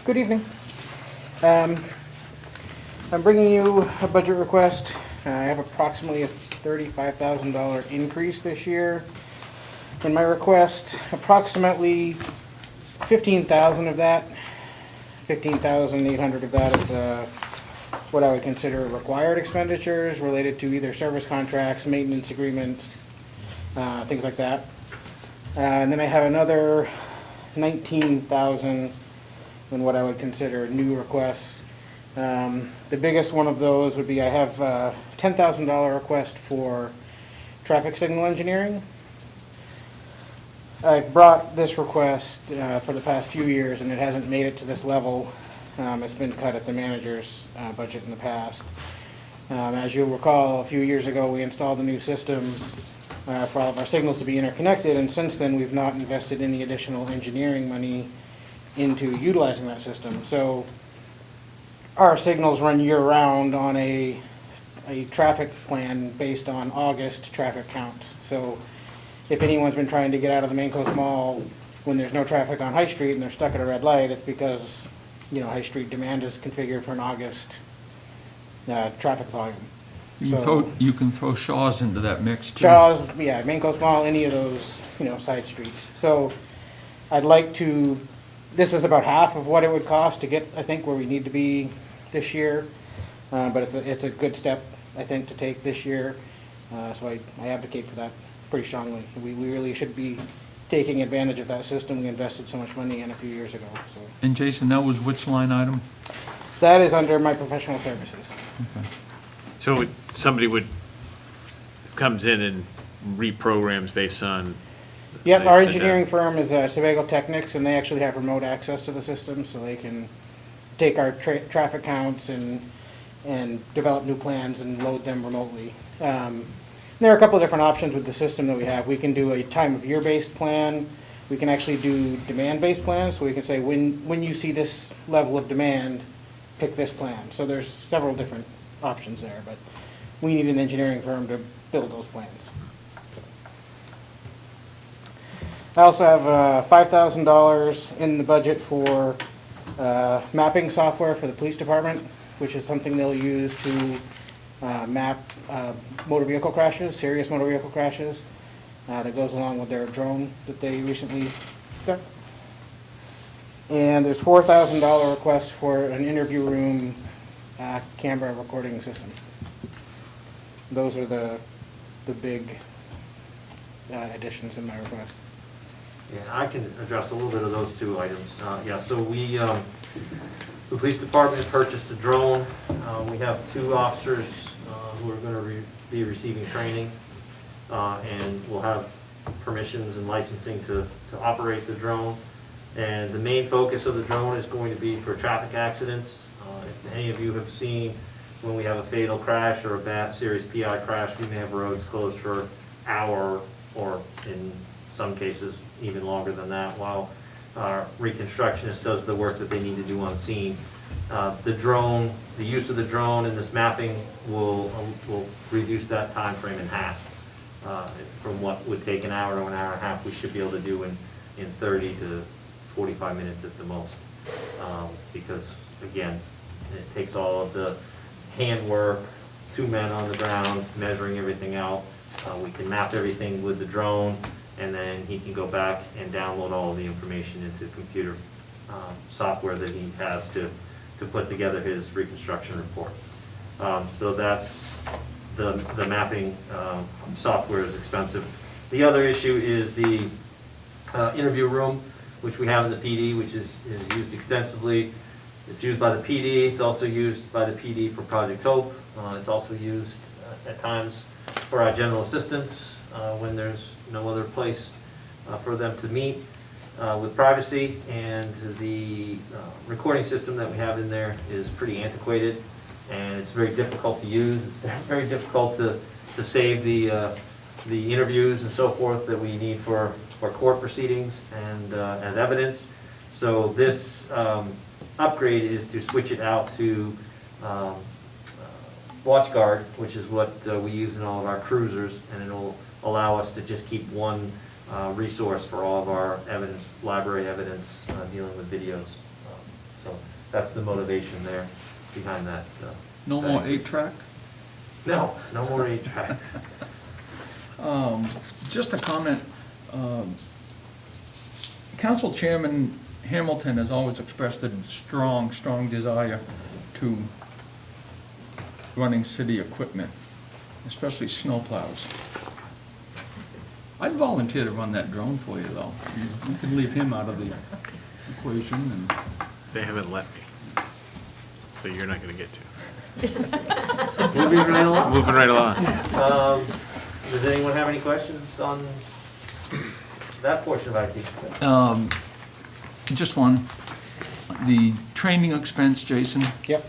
[SPEAKER 11] Good evening. I'm bringing you a budget request. I have approximately a $35,000 increase this year in my request. Approximately 15,000 of that, 15,800 of that is what I would consider required expenditures related to either service contracts, maintenance agreements, things like that. And then I have another 19,000 in what I would consider new requests, The biggest one of those would be I have a $10,000 request for traffic signal engineering. I brought this request for the past few years, and it hasn't made it to this level. It's been cut at the manager's budget in the past. As you'll recall, a few years ago, we installed a new system for all of our signals to be interconnected, and since then, we've not invested any additional engineering money into utilizing that system. So our signals run year-round on a traffic plan based on August traffic counts. So if anyone's been trying to get out of the Main Coast Mall when there's no traffic on High Street and they're stuck at a red light, it's because, High Street demand is configured for an August traffic volume.
[SPEAKER 3] You can throw Shaw's into that mix too.
[SPEAKER 11] Shaw's, yeah, Main Coast Mall, any of those, side streets. So I'd like to, this is about half of what it would cost to get, I think, where we need to be this year. But it's a good step, I think, to take this year. So I advocate for that pretty strongly. We really should be taking advantage of that system we invested so much money in a few years ago, so.
[SPEAKER 3] And Jason, that was which line item?
[SPEAKER 11] That is under my professional services.
[SPEAKER 1] So somebody comes in and reprograms based on?
[SPEAKER 11] Yep, our
[SPEAKER 1] the-
[SPEAKER 11] engineering firm is Sebago Technics, and they actually have remote access to the system, so they can take our traffic counts and develop new plans and load them remotely. There are a couple of different options with the system that we have. We can do a time of year based plan. We can actually do demand based plans, so we can say when you see this level of demand, pick this plan. So there's several different options there, but we need an engineering firm to build those plans. I also have $5,000 in the budget for mapping software for the police department, which is something they'll use to map motor vehicle crashes, serious motor vehicle crashes. That goes along with their drone that they recently got. And there's $4,000 request for an interview room camera recording system. Those are the big additions in my request.
[SPEAKER 4] Yeah, I can address a little bit of those two items. So the police department purchased a drone. We have 2 officers who are going to be receiving training, and will have permissions and licensing to operate the drone. And the main focus of the drone is going to be for traffic accidents. If any of you have seen when we have a fatal crash or a bad serious PI crash, we may have roads closed for an hour, or in some cases even longer than that, while our reconstructionist does the work that they need to do on scene. The use of the drone and this mapping will reduce that time frame in half. From what would take an hour to an hour and a half, we should be able to do in 30 to 45 minutes at the most. Because again, it takes all of the handwork, 2 men on the ground measuring everything out. We can map everything with the drone, and then he can go back and download all of the information into computer software that he has to put together his reconstruction report. So that's the mapping software is expensive. The other issue is the interview room, which we have in the PD, which is used extensively. It's used by the PD. It's also used by the PD for Project Hope. It's also used at times for our general assistants when there's no other place for them to meet with privacy. And the recording system that we have in there is pretty antiquated, and it's very difficult to use. It's very difficult to save the interviews and so forth that we need for court proceedings and as evidence. So this upgrade is to switch it out to WatchGuard, which is what we use in all of our cruisers, and it'll allow us to just keep one resource for all of our evidence, library evidence dealing with videos. So that's the motivation there behind that.
[SPEAKER 3] No more 8-track?
[SPEAKER 4] No more 8 tracks.
[SPEAKER 3] Just a comment. Council Chairman Hamilton has always expressed a strong desire to running city equipment, especially snowplows. I'd volunteer to run that drone for you, though. You can leave him out of the equation. And
[SPEAKER 1] They haven't let me. so you're not gonna get to.
[SPEAKER 4] Moving right along.
[SPEAKER 1] Moving right along.
[SPEAKER 4] Does anyone have any questions on that portion of IT?
[SPEAKER 3] Just one. The training expense, Jason,
[SPEAKER 11] Yep.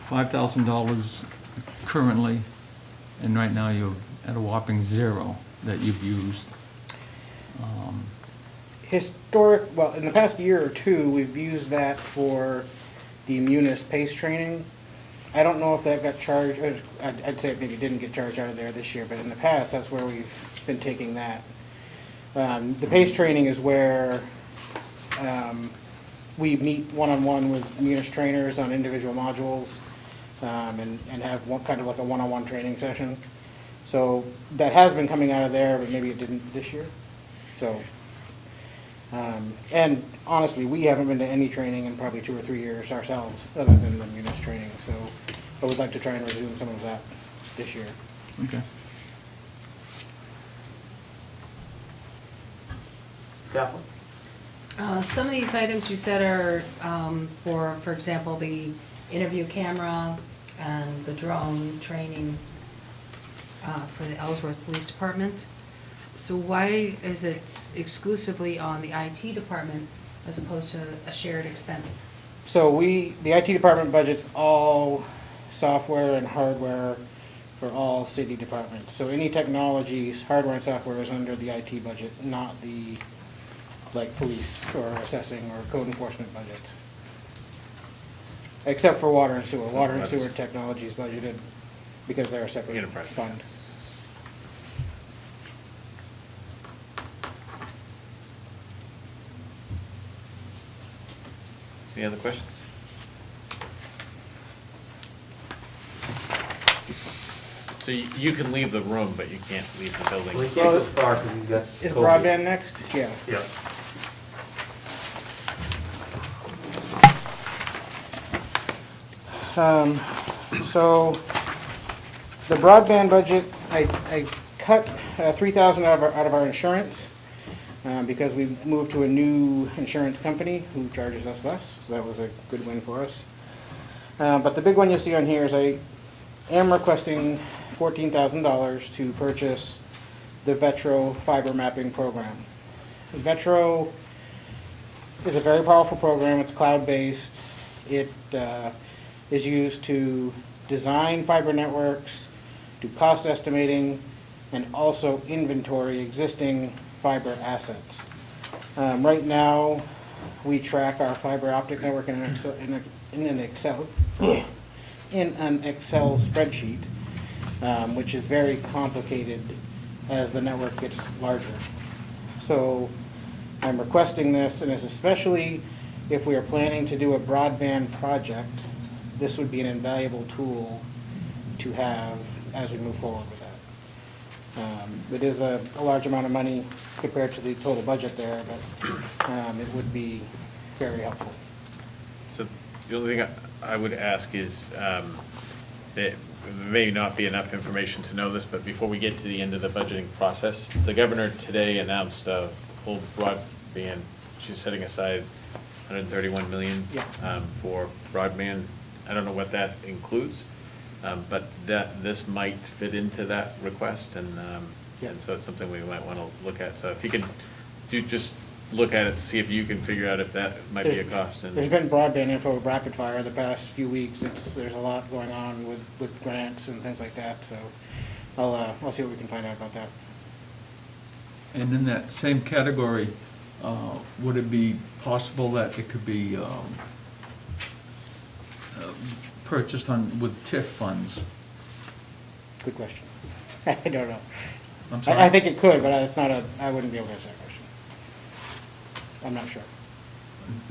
[SPEAKER 3] $5,000 currently, and right now you're at a whopping 0 that you've used.
[SPEAKER 11] Well, in the past year or two, we've used that for the Munis PACE training. I don't know if that got charged, I'd say it maybe didn't get charged out of there this year, but in the past, that's where we've been taking that. The PACE training is where we meet one-on-one with Munis trainers on individual modules, and have kind of like a one-on-one training session. So that has been coming out of there, but maybe it didn't this year. So, and honestly, we haven't been to any training in probably 2 or 3 years ourselves, other than the Munis training. So I would like to try and resume some of that this year.
[SPEAKER 3] Okay.
[SPEAKER 4] Kathleen?
[SPEAKER 6] Some of these items you said are for example, the interview camera and the drone training for the Ellsworth Police Department. So why is it exclusively on the IT department as opposed to a shared expense?
[SPEAKER 11] So the IT department budgets all software and hardware for all city departments. So any technologies, hardware and software is under the IT budget, not the, like, police or assessing or code enforcement budget. Except for water and sewer. Water and sewer technology is budgeted because they're a separate
[SPEAKER 1] Enterprise.
[SPEAKER 11] fund.
[SPEAKER 1] Any other questions? So you can leave the room, but you can't leave the building.
[SPEAKER 4] We can't go far because we've got.
[SPEAKER 11] Is
[SPEAKER 4] COVID.
[SPEAKER 11] broadband next? Yeah.
[SPEAKER 4] Yeah.
[SPEAKER 11] So the broadband budget, I cut 3,000 out of our insurance because we moved to a new insurance company who charges us less, so that was a good win for us. But the big one you'll see on here is I am requesting $14,000 to purchase the Vetro fiber mapping program. Vetro is a very powerful program. It's cloud-based. It is used to design fiber networks, do cost estimating, and also inventory existing fiber assets. Right now, we track our fiber optic network in an Excel spreadsheet, which is very complicated as the network gets larger. So I'm requesting this, and it's especially if we are planning to do a broadband project, this would be an invaluable tool to have as we move forward with that. It is a large amount of money compared to the total budget there, but it would be very helpful.
[SPEAKER 1] So the only thing I would ask is, there may not be enough information to know this, but before we get to the end of the budgeting process, the governor today announced a full broadband. She's setting aside $131 million
[SPEAKER 11] Yeah.
[SPEAKER 1] for broadband. I don't know what that includes, but this might fit into that request, and so it's something we might want to look at. So if you can just look at it, see if you can figure out if that might be a cost. And
[SPEAKER 11] There's been broadband info rapid fire the past few weeks. There's a lot going on with grants and things like that, so I'll see what we can find out about that.
[SPEAKER 3] And in that same category, would it be possible that it could be purchased with TIF funds?
[SPEAKER 11] Good question. I don't know.
[SPEAKER 3] I'm sorry?
[SPEAKER 11] I think it could, but it's not I wouldn't be able to answer that question. I'm not sure.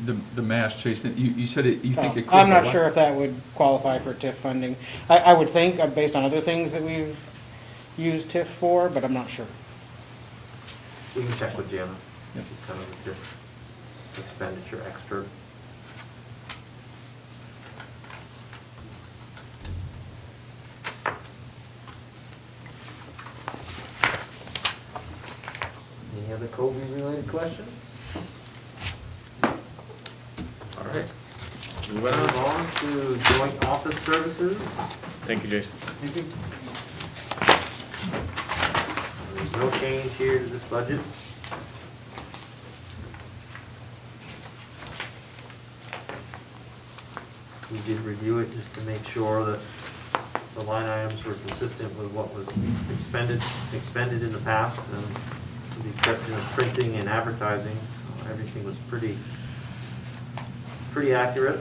[SPEAKER 3] The mass chase, you said you think it could.
[SPEAKER 11] I'm
[SPEAKER 3] but
[SPEAKER 11] not
[SPEAKER 3] what?
[SPEAKER 11] sure if that would qualify for TIF funding. I would think, based on other things that we've used TIF for, but I'm not sure.
[SPEAKER 4] We can check with Jana.
[SPEAKER 3] Yep.
[SPEAKER 4] She's kind of the expenditure expert. Any other COVID-related questions? All
[SPEAKER 1] Moving
[SPEAKER 4] Move
[SPEAKER 1] on.
[SPEAKER 4] on to joint office services.
[SPEAKER 1] Thank you, Jason.
[SPEAKER 4] There's no change here to this budget. We did review it just to make sure that the line items were consistent with what was expended in the past. And with the exception of printing and advertising, everything was pretty accurate.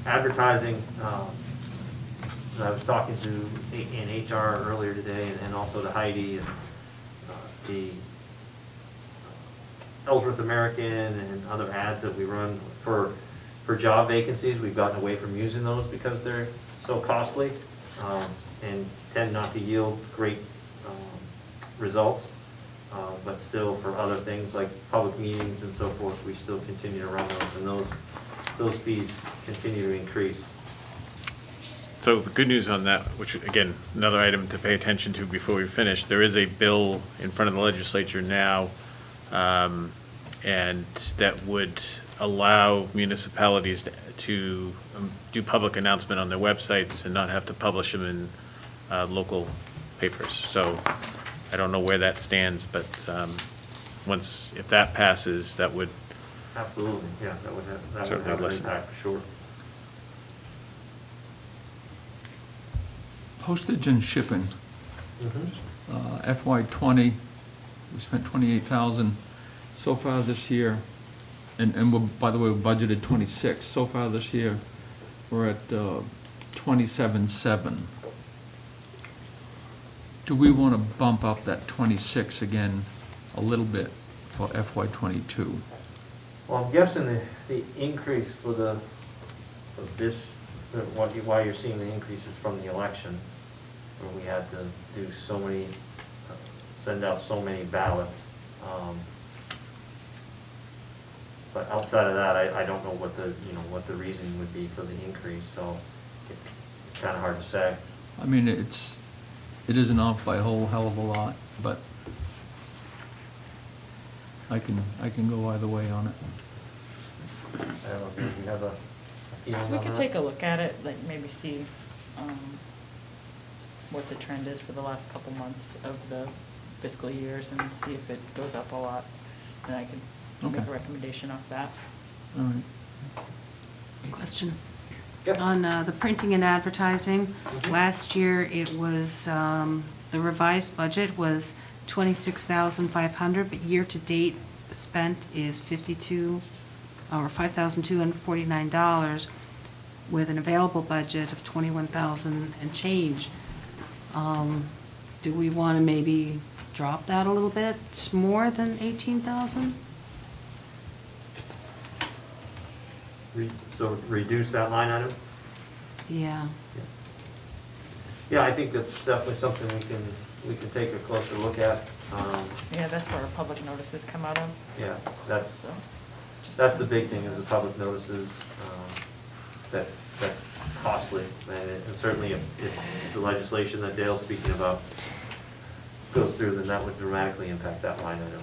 [SPEAKER 4] Advertising, I was talking to in HR earlier today, and also to Heidi, and the Ellsworth American and other ads that we run for job vacancies. We've gotten away from using those because they're so costly, and tend not to yield great results. But still, for other things like public meetings and so forth, we still continue to run those, and those fees continue to increase.
[SPEAKER 1] So the good news on that, which again, another item to pay attention to before we finish, there is a bill in front of the legislature now, and that would allow municipalities to do public announcement on their websites and not have to publish them in local papers. So I don't know where that stands, but if that passes, that would
[SPEAKER 4] Absolutely, yeah, that would
[SPEAKER 1] Certainly
[SPEAKER 4] have an
[SPEAKER 1] lessen.
[SPEAKER 4] impact for sure.
[SPEAKER 3] Postage and shipping.
[SPEAKER 4] Mhm.
[SPEAKER 3] FY '20, we spent 28,000 so far this year, and we're, by the way, we budgeted 26. So far this year, we're at 27.7. Do we want to bump up that 26 again a little bit for FY '22?
[SPEAKER 4] Well, I'm guessing the increase for why you're seeing the increases from the election, where we had to do so many, send out so many ballots. But outside of that, I don't know what the reasoning would be for the increase, so it's kind of hard to say.
[SPEAKER 3] I mean, it isn't off by a whole hell of a lot, but I can go either way on it.
[SPEAKER 4] I don't know, do you have a feeling on
[SPEAKER 5] We
[SPEAKER 4] that?
[SPEAKER 5] could take a look at it, like maybe see what the trend is for the last couple months of the fiscal years and see if it goes up a lot. And I could make
[SPEAKER 3] Okay.
[SPEAKER 5] a recommendation off that.
[SPEAKER 3] All right.
[SPEAKER 6] Question.
[SPEAKER 4] Yeah.
[SPEAKER 6] On the printing and advertising,
[SPEAKER 4] Mhm.
[SPEAKER 6] last year it was, the revised budget was 26,500, but year-to-date spent is $5,249 with an available budget of 21,000 and change. Do we want to maybe drop that a little bit more than 18,000?
[SPEAKER 4] So reduce that line item?
[SPEAKER 6] Yeah.
[SPEAKER 4] Yeah, I think that's definitely something we can take a closer look at.
[SPEAKER 5] Yeah, that's where our public notices come out of,
[SPEAKER 4] Yeah, that's
[SPEAKER 5] so. just-
[SPEAKER 4] the big thing, is the public notices, that's costly. And certainly if the legislation that Dale's speaking about goes through, then that would dramatically impact that line item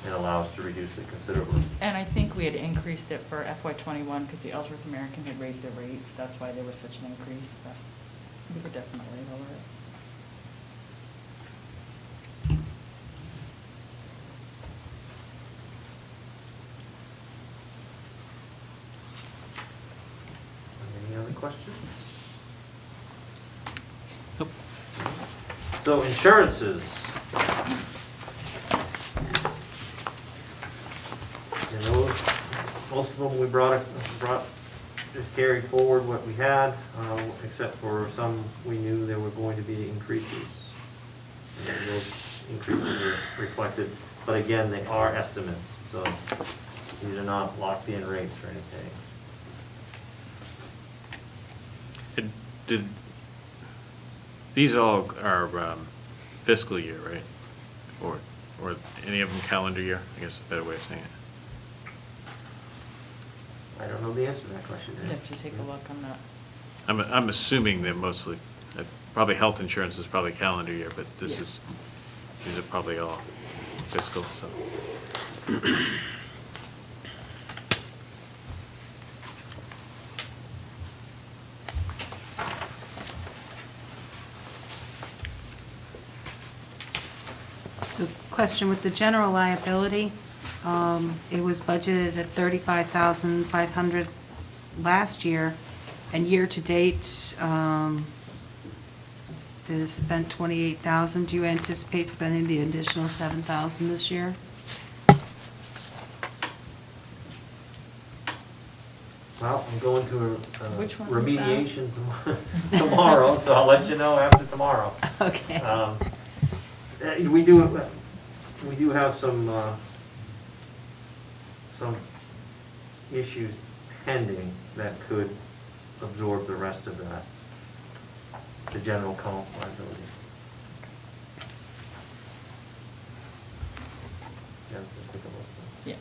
[SPEAKER 4] and allow us to reduce it considerably.
[SPEAKER 5] And I think we had increased it for FY '21 because the Ellsworth American had raised their rates. That's why there was such an increase, but we could definitely lower it.
[SPEAKER 4] Any other questions?
[SPEAKER 3] Nope.
[SPEAKER 4] So insurances. And those, most of them we just carried forward what we had, except for some we knew there were going to be increases. And those increases are reflected, but again, they are estimates, so these are not locked in rates or anything.
[SPEAKER 1] These all are fiscal year, right? Or any of them calendar year, I guess is a better way of saying it.
[SPEAKER 4] I don't know the answer to that question,
[SPEAKER 5] You'd
[SPEAKER 4] Dan.
[SPEAKER 5] have to take a look on that.
[SPEAKER 1] I'm assuming they're mostly, probably health insurance is probably calendar year, but these are probably all fiscal, so.
[SPEAKER 6] So question with the general liability, it was budgeted at 35,500 last year, and year-to-date, it has spent 28,000. Do you anticipate spending the additional 7,000 this year?
[SPEAKER 4] Well, I'm going to
[SPEAKER 5] Which one was that?
[SPEAKER 4] remediation tomorrow, so I'll let you know after tomorrow.
[SPEAKER 6] Okay.
[SPEAKER 4] We do have some issues pending that could absorb the rest of that, the general comp liability. Yeah, we'll take a look.
[SPEAKER 5] Yeah.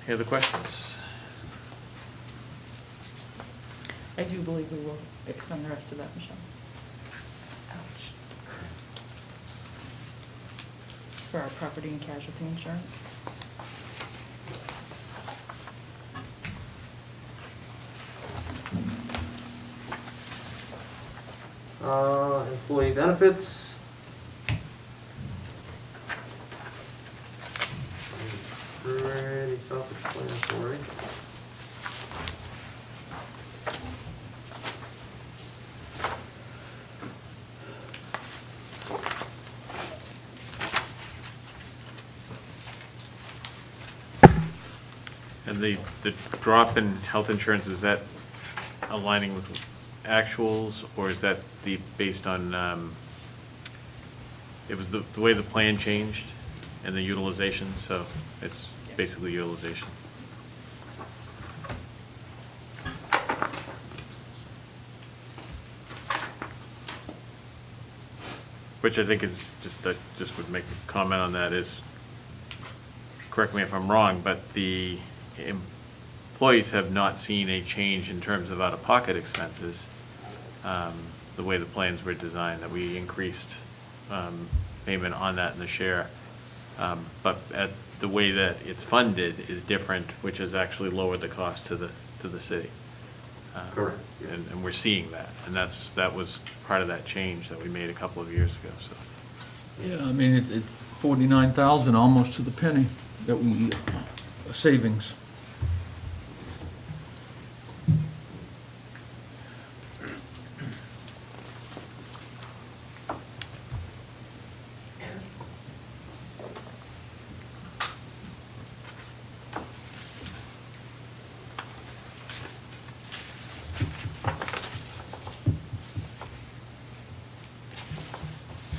[SPEAKER 1] Any other questions?
[SPEAKER 5] I do believe we will expend the rest of that, Michelle.
[SPEAKER 6] Ouch.
[SPEAKER 5] For our property and casualty insurance.
[SPEAKER 4] Employee benefits. Pretty self-explanatory.
[SPEAKER 1] And the drop in health insurance, is that aligning with actuals, or is that based on, it was the way the plan changed and the utilization, so it's basically utilization. Which I think is, just would make a comment on that is, correct me if I'm wrong, but the employees have not seen a change in terms of out-of-pocket expenses, the way the plans were designed, that we increased payment on that in the share. But the way that it's funded is different, which has actually lowered the cost to the city.
[SPEAKER 4] Correct, yeah.
[SPEAKER 1] And we're seeing that, and that was part of that change that we made a couple of years ago, so.
[SPEAKER 3] Yeah, I mean, it's 49,000, almost to the penny, that we, savings.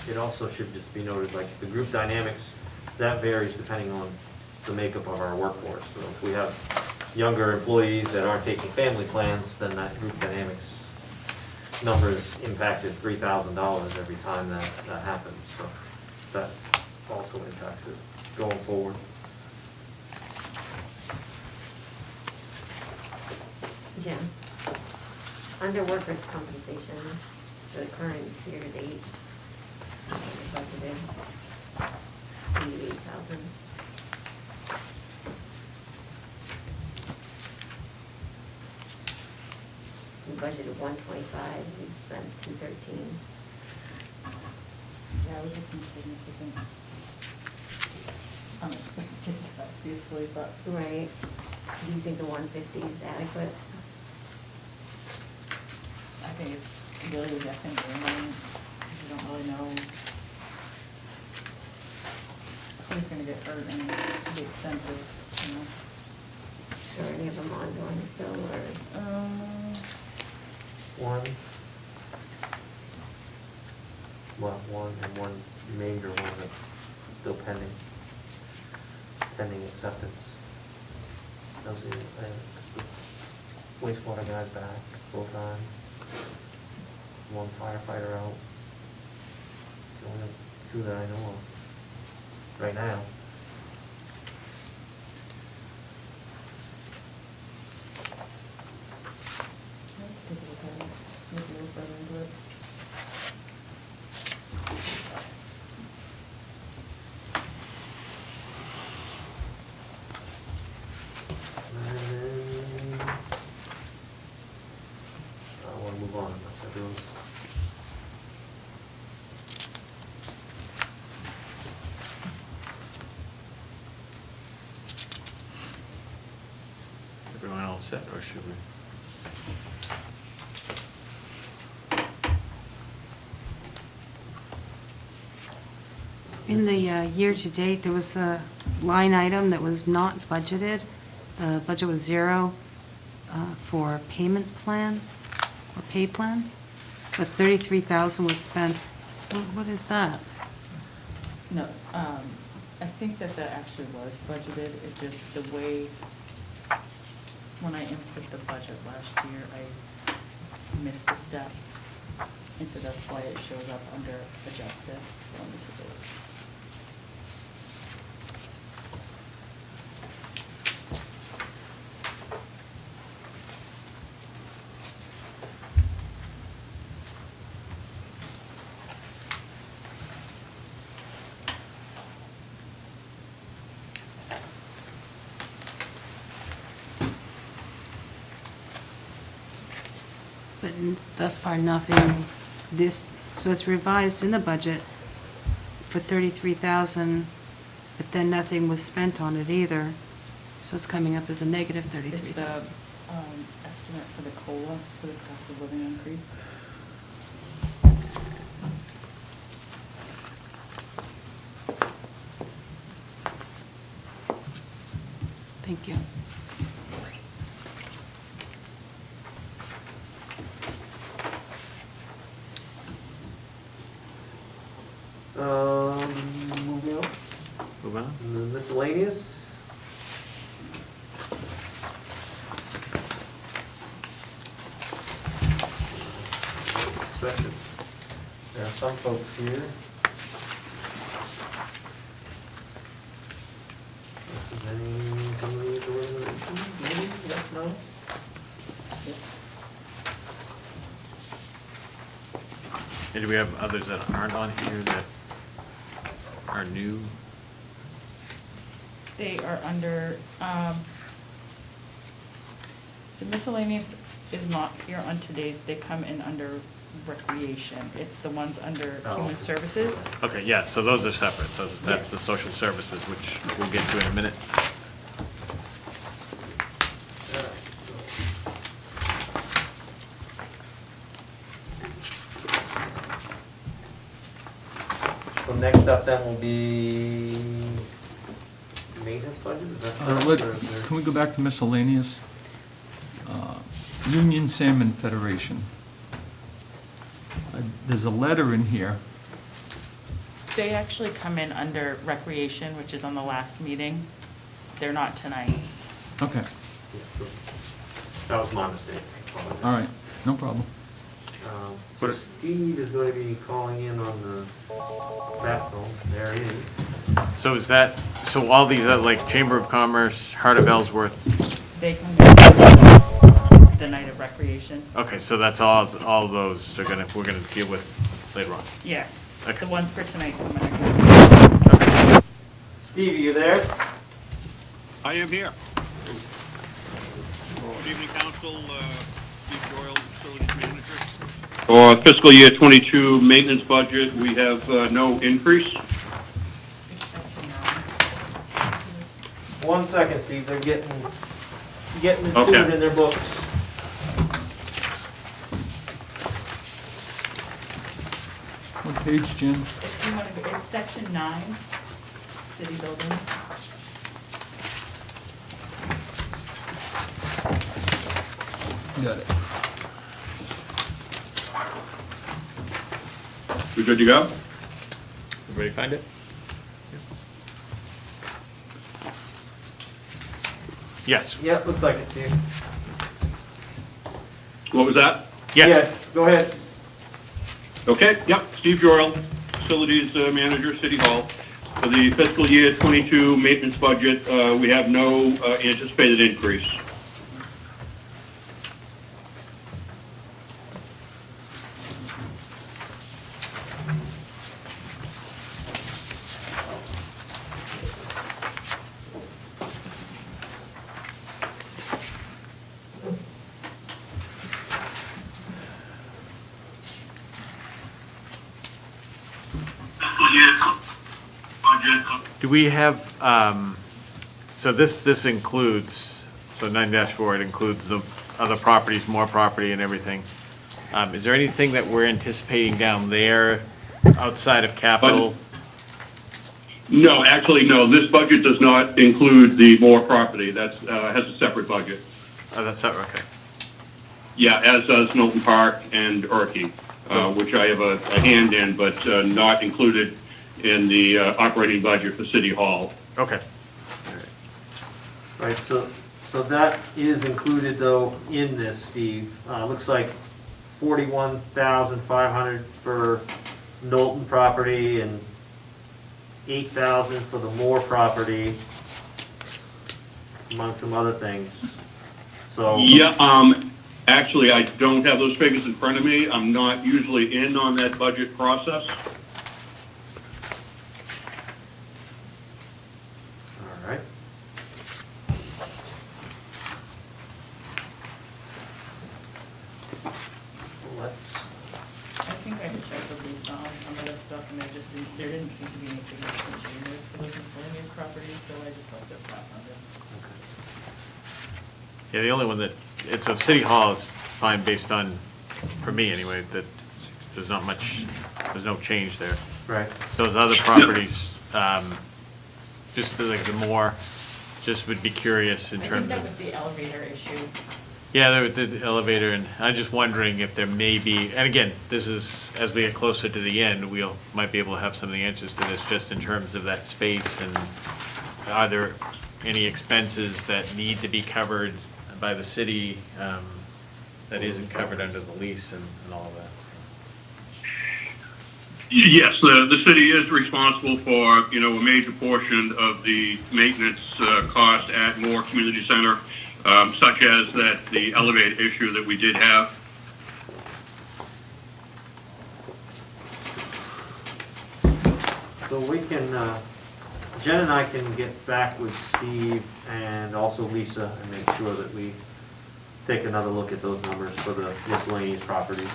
[SPEAKER 4] It also should just be noted, like, the group dynamics, that varies depending on the makeup of our workforce. So if we have younger employees that aren't taking family plans, then that group dynamics number is impacted $3,000 every time that happens. So that also impacts it going forward.
[SPEAKER 12] Jim, under workers' compensation, the current year-to-date, budgeted $88,000. We budgeted $125, we spent $213.
[SPEAKER 5] Yeah, we had some significant unexpected, obviously, but
[SPEAKER 12] Right. Do you think the 150 is adequate?
[SPEAKER 5] I think it's really a guessing game. You don't really know who's gonna get hurt and to the extent of, you know.
[SPEAKER 12] Are any of them ongoing still, or?
[SPEAKER 4] One and one major one that's still pending acceptance. Those are, it's the wastewater guy's back full time. One firefighter out. It's the only two that I know of right now.
[SPEAKER 5] Take a look at it, maybe we'll further into
[SPEAKER 4] move on unless everyone's.
[SPEAKER 1] Everyone else set, or should we?
[SPEAKER 6] In the year-to-date, there was a line item that was not budgeted. The budget was zero for payment plan, or pay plan, but 33,000 was spent. What is that?
[SPEAKER 5] No, I think that actually was budgeted, it just, the way, when I input the budget last year, I missed a step, and so that's why it shows up under adjusted. Let me take a look.
[SPEAKER 6] But thus far, nothing, so it's revised in the budget for 33,000, but then nothing was spent on it either, so it's coming up as a negative
[SPEAKER 5] It's the
[SPEAKER 6] 33,000.
[SPEAKER 5] estimate for the COLA, for the cost of living increase.
[SPEAKER 6] Thank you.
[SPEAKER 4] Moving on,
[SPEAKER 1] Move on?
[SPEAKER 4] and then miscellaneous. Special. There are some folks here. Any deliberations, maybe, yes, no?
[SPEAKER 1] And do we have others that aren't on here that are new?
[SPEAKER 5] They are under, so miscellaneous is not here on today's, they come in under recreation. It's the ones under
[SPEAKER 4] Oh.
[SPEAKER 5] human services.
[SPEAKER 1] Okay, yeah, so those are separate, so that's the social services, which we'll get to in a minute.
[SPEAKER 4] So next up then will be maintenance budget, is that correct? Or is there-
[SPEAKER 3] Can we go back to miscellaneous? Union Salmon Federation. There's a letter in here.
[SPEAKER 5] They actually come in under recreation, which is on the last meeting. They're not tonight.
[SPEAKER 3] Okay,
[SPEAKER 4] Yeah, so that was my mistake. I apologize.
[SPEAKER 3] all right, no problem.
[SPEAKER 4] So Steve is going to be calling in on the backbone, there he is.
[SPEAKER 1] So is that, so all these, like Chamber of Commerce, Heart of Ellsworth,
[SPEAKER 5] They come in the night of recreation.
[SPEAKER 1] okay, so that's all those are we're gonna deal with later on.
[SPEAKER 5] Yes,
[SPEAKER 1] Okay.
[SPEAKER 5] the ones for tonight come under.
[SPEAKER 4] Steve, are you there?
[SPEAKER 13] I am here. Good evening, Council. Steve Doyle, Facilities Manager. For fiscal year '22 maintenance budget, we have no increase.
[SPEAKER 4] 1 second, Steve, they're getting the
[SPEAKER 13] Okay.
[SPEAKER 4] tune in their books.
[SPEAKER 3] What page, Jim?
[SPEAKER 5] If you want to go, it's section 9, city building.
[SPEAKER 3] Got it.
[SPEAKER 13] We good to go?
[SPEAKER 1] Everybody find it? Yes,
[SPEAKER 4] Yep, looks like it, Steve.
[SPEAKER 13] What was that?
[SPEAKER 1] yes.
[SPEAKER 4] Yeah, go ahead.
[SPEAKER 13] Okay, yep, Steve Doyle, Facilities Manager, City Hall. For the fiscal year '22 maintenance budget, we have no anticipated increase. year budget.
[SPEAKER 1] Do we have, so this includes, so 9-4, it includes the other properties, more property and everything. Is there anything that we're anticipating down there outside of capital?
[SPEAKER 13] No, actually, no, this budget does not include the more property. That's, has a separate budget.
[SPEAKER 1] Oh, that's not, okay.
[SPEAKER 13] Yeah, as does Milton Park and Erkey, which I have a hand in, but not included in the operating budget for City Hall.
[SPEAKER 1] Okay.
[SPEAKER 4] Right, so that is included though in this, Steve. Looks like 41,500 for Knowlton property and 8,000 for the Moore property, among some other things. So.
[SPEAKER 13] Yeah, actually, I don't have those figures in front of me. I'm not usually in on that budget process.
[SPEAKER 4] All right. Let's,
[SPEAKER 5] I think I had checked with Lisa on some of this stuff, and there didn't seem to be any significant changes for those miscellaneous properties, so I just left it flat funded.
[SPEAKER 1] Yeah, the only one that, it's a City Hall is fine based on, for me anyway, that there's not much, there's no change there.
[SPEAKER 4] right.
[SPEAKER 1] Those other properties, just like the more, just would be curious in
[SPEAKER 5] I think
[SPEAKER 1] terms
[SPEAKER 5] that was
[SPEAKER 1] of,
[SPEAKER 5] the elevator issue.
[SPEAKER 1] yeah, the elevator, and I'm just wondering if there may be, and again, this is, as we get closer to the end, might be able to have some of the answers to this, just in terms of that space, and are there any expenses that need to be covered by the city, that isn't covered under the lease and all of that?
[SPEAKER 13] Yes, the city is responsible for, a major portion of the maintenance cost at Moore Community Center, such as the elevator issue that we did have.
[SPEAKER 4] So we can, Jen and I can get back with Steve and also Lisa and make sure that we take another look at those numbers for the miscellaneous properties.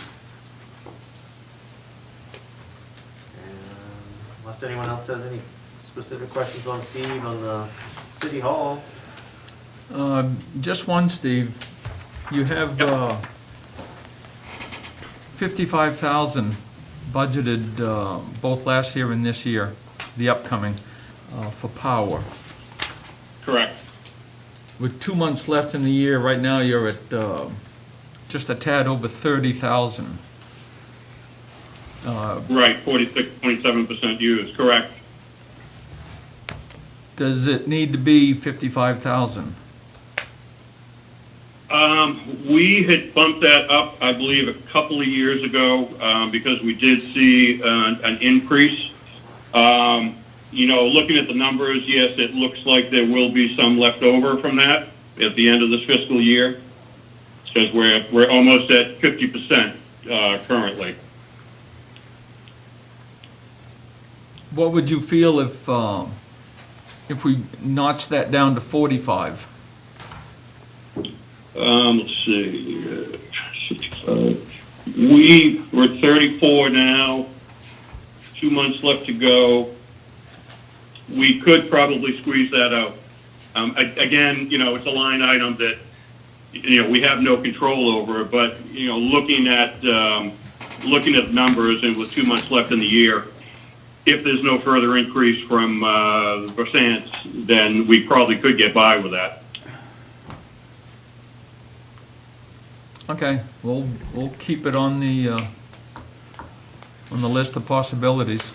[SPEAKER 4] And unless anyone else has any specific questions on Steve on the City Hall.
[SPEAKER 3] Just one, Steve. You have 55,000 budgeted both last year and this year, the upcoming, for power.
[SPEAKER 13] Correct.
[SPEAKER 3] With 2 months left in the year, right now you're at just a tad over 30,000.
[SPEAKER 13] Right, 46.7% used, correct.
[SPEAKER 3] Does it need to be 55,000?
[SPEAKER 13] We had bumped that up, I believe, a couple of years ago, because we did see an increase. Looking at the numbers, yes, it looks like there will be some left over from that at the end of this fiscal year, because we're almost at 50% currently.
[SPEAKER 3] What would you feel if we notched that down to 45?
[SPEAKER 13] Let's see, 65. We're at 34 now, 2 months left to go. We could probably squeeze that out. Again, it's a line item that, we have no control over, but, looking at numbers and with 2 months left in the year, if there's no further increase from the percents, then we probably could get by with that.
[SPEAKER 3] Okay, we'll keep it on the list of possibilities.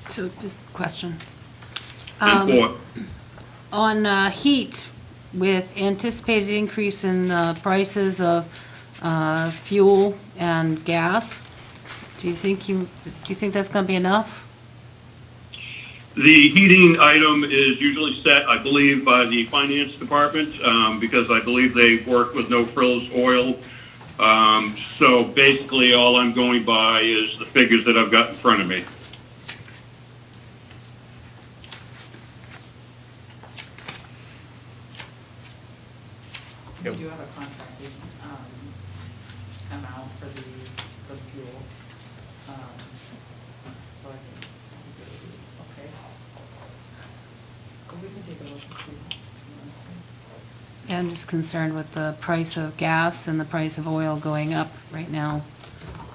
[SPEAKER 6] So just question.
[SPEAKER 13] And for,
[SPEAKER 6] On heat, with anticipated increase in prices of fuel and gas, do you think that's going to be enough?
[SPEAKER 13] the heating item is usually set, I believe, by the finance department, because I believe they work with no frills oil. So basically, all I'm going by is the figures that I've got in front of me.
[SPEAKER 5] We do have a contracted amount for the fuel. So I can okay. But we can take a look and see.
[SPEAKER 6] Yeah, I'm just concerned with the price of gas and the price of oil going up right now,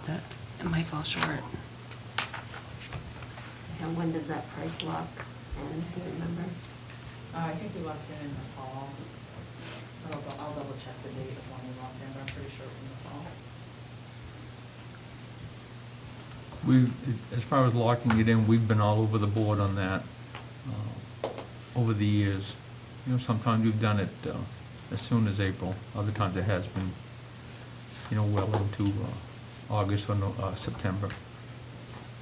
[SPEAKER 6] that it might fall short.
[SPEAKER 12] And when does that price lock end, do you remember?
[SPEAKER 5] I think we locked in the fall. I'll double check the date of when we locked in, but I'm pretty sure it was in the fall.
[SPEAKER 3] As far as locking it in, we've been all over the board on that over the years. You know, sometimes we've done it as soon as April, other times it has been, you know, well into August or September.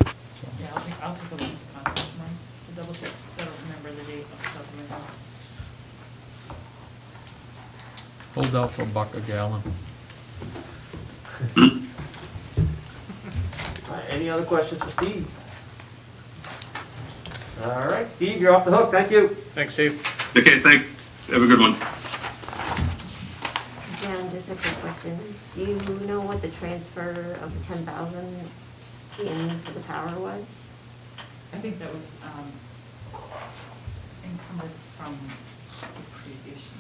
[SPEAKER 3] So,
[SPEAKER 5] Yeah, I'll take a look at the contract tomorrow to double check. I don't remember the date off the top of my head.
[SPEAKER 3] hold out for $1 a gallon.
[SPEAKER 4] All right, any other questions for Steve? All right, Steve, you're off the hook. Thank you.
[SPEAKER 1] Thanks, Steve.
[SPEAKER 13] Okay, thanks. Have a good one.
[SPEAKER 12] Jen, just a quick question. Do you know what the transfer of the 10,000 in for the power was?
[SPEAKER 5] I think that was encumbered from the previous year.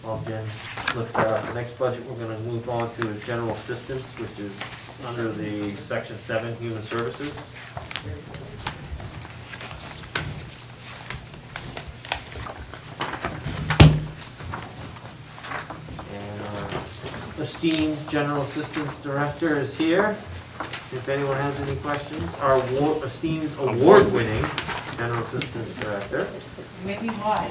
[SPEAKER 4] While Jen looks that up, the next budget we're gonna move on to is general assistance, which is under the section 7, human services. And our esteemed general assistance director is here. If anyone has any questions, our esteemed award-winning general assistance director.
[SPEAKER 5] Maybe why?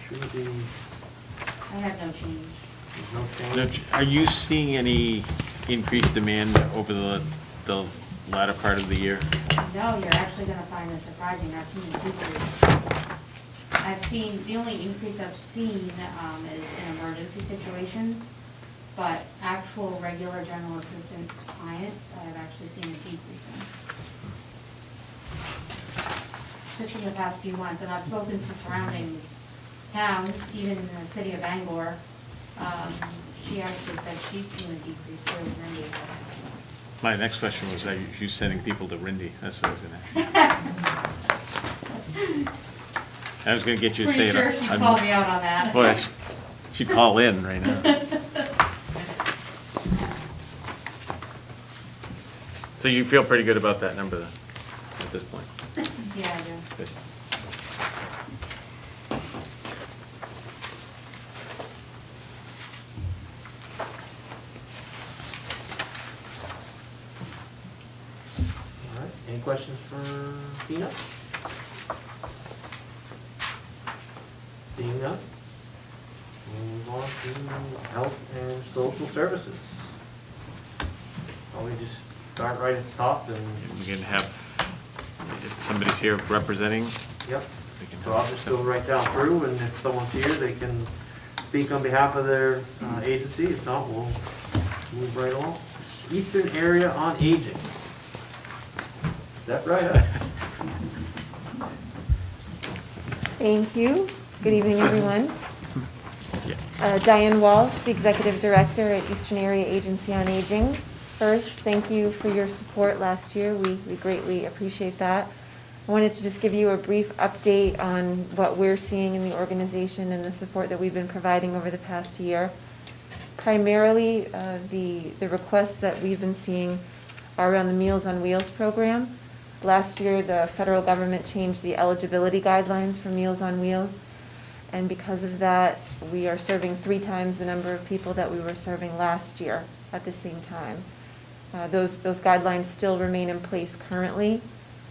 [SPEAKER 4] Should be,
[SPEAKER 10] I have no change.
[SPEAKER 4] there's no
[SPEAKER 1] Now,
[SPEAKER 4] change.
[SPEAKER 1] Are you seeing any increased demand over the latter part of the year?
[SPEAKER 10] No, you're actually gonna find this surprising, I've seen a decrease. I've seen, the only increase I've seen is in emergency situations, but actual regular general assistance clients, I've actually seen a decrease in. Just in the past few months, and I've spoken to surrounding towns, even in the city of Bangor. She actually said she'd seen a decrease too in Rindy.
[SPEAKER 1] My next question was, are you sending people to Rindy? That's what I was gonna ask. I was gonna get you to say
[SPEAKER 10] Pretty
[SPEAKER 1] it.
[SPEAKER 10] sure she'd call me out on that.
[SPEAKER 1] Boy, she'd call in right now. So you feel pretty good about that number then, at this point?
[SPEAKER 10] Yeah, I do.
[SPEAKER 1] Good.
[SPEAKER 4] All right, any questions for Tina? Seeing none? Move on to health and social services. Probably just start right at the top and,
[SPEAKER 1] We can have, if somebody's here representing,
[SPEAKER 4] yep.
[SPEAKER 1] we can.
[SPEAKER 4] So I'll just go right down through, and if someone's here, they can speak on behalf of their agency. If not, we'll move right along. Eastern Area on Aging. Step right up.
[SPEAKER 14] Thank you. Good evening, everyone.
[SPEAKER 1] Yeah.
[SPEAKER 14] Diane Walsh, the Executive Director at Eastern Area Agency on Aging. First, thank you for your support last year. We greatly appreciate that. I wanted to just give you a brief update on what we're seeing in the organization and the support that we've been providing over the past year. Primarily, the requests that we've been seeing are around the Meals on Wheels program. Last year, the federal government changed the eligibility guidelines for Meals on Wheels. And because of that, we are serving 3 times the number of people that we were serving last year at the same time. Those guidelines still remain in place currently.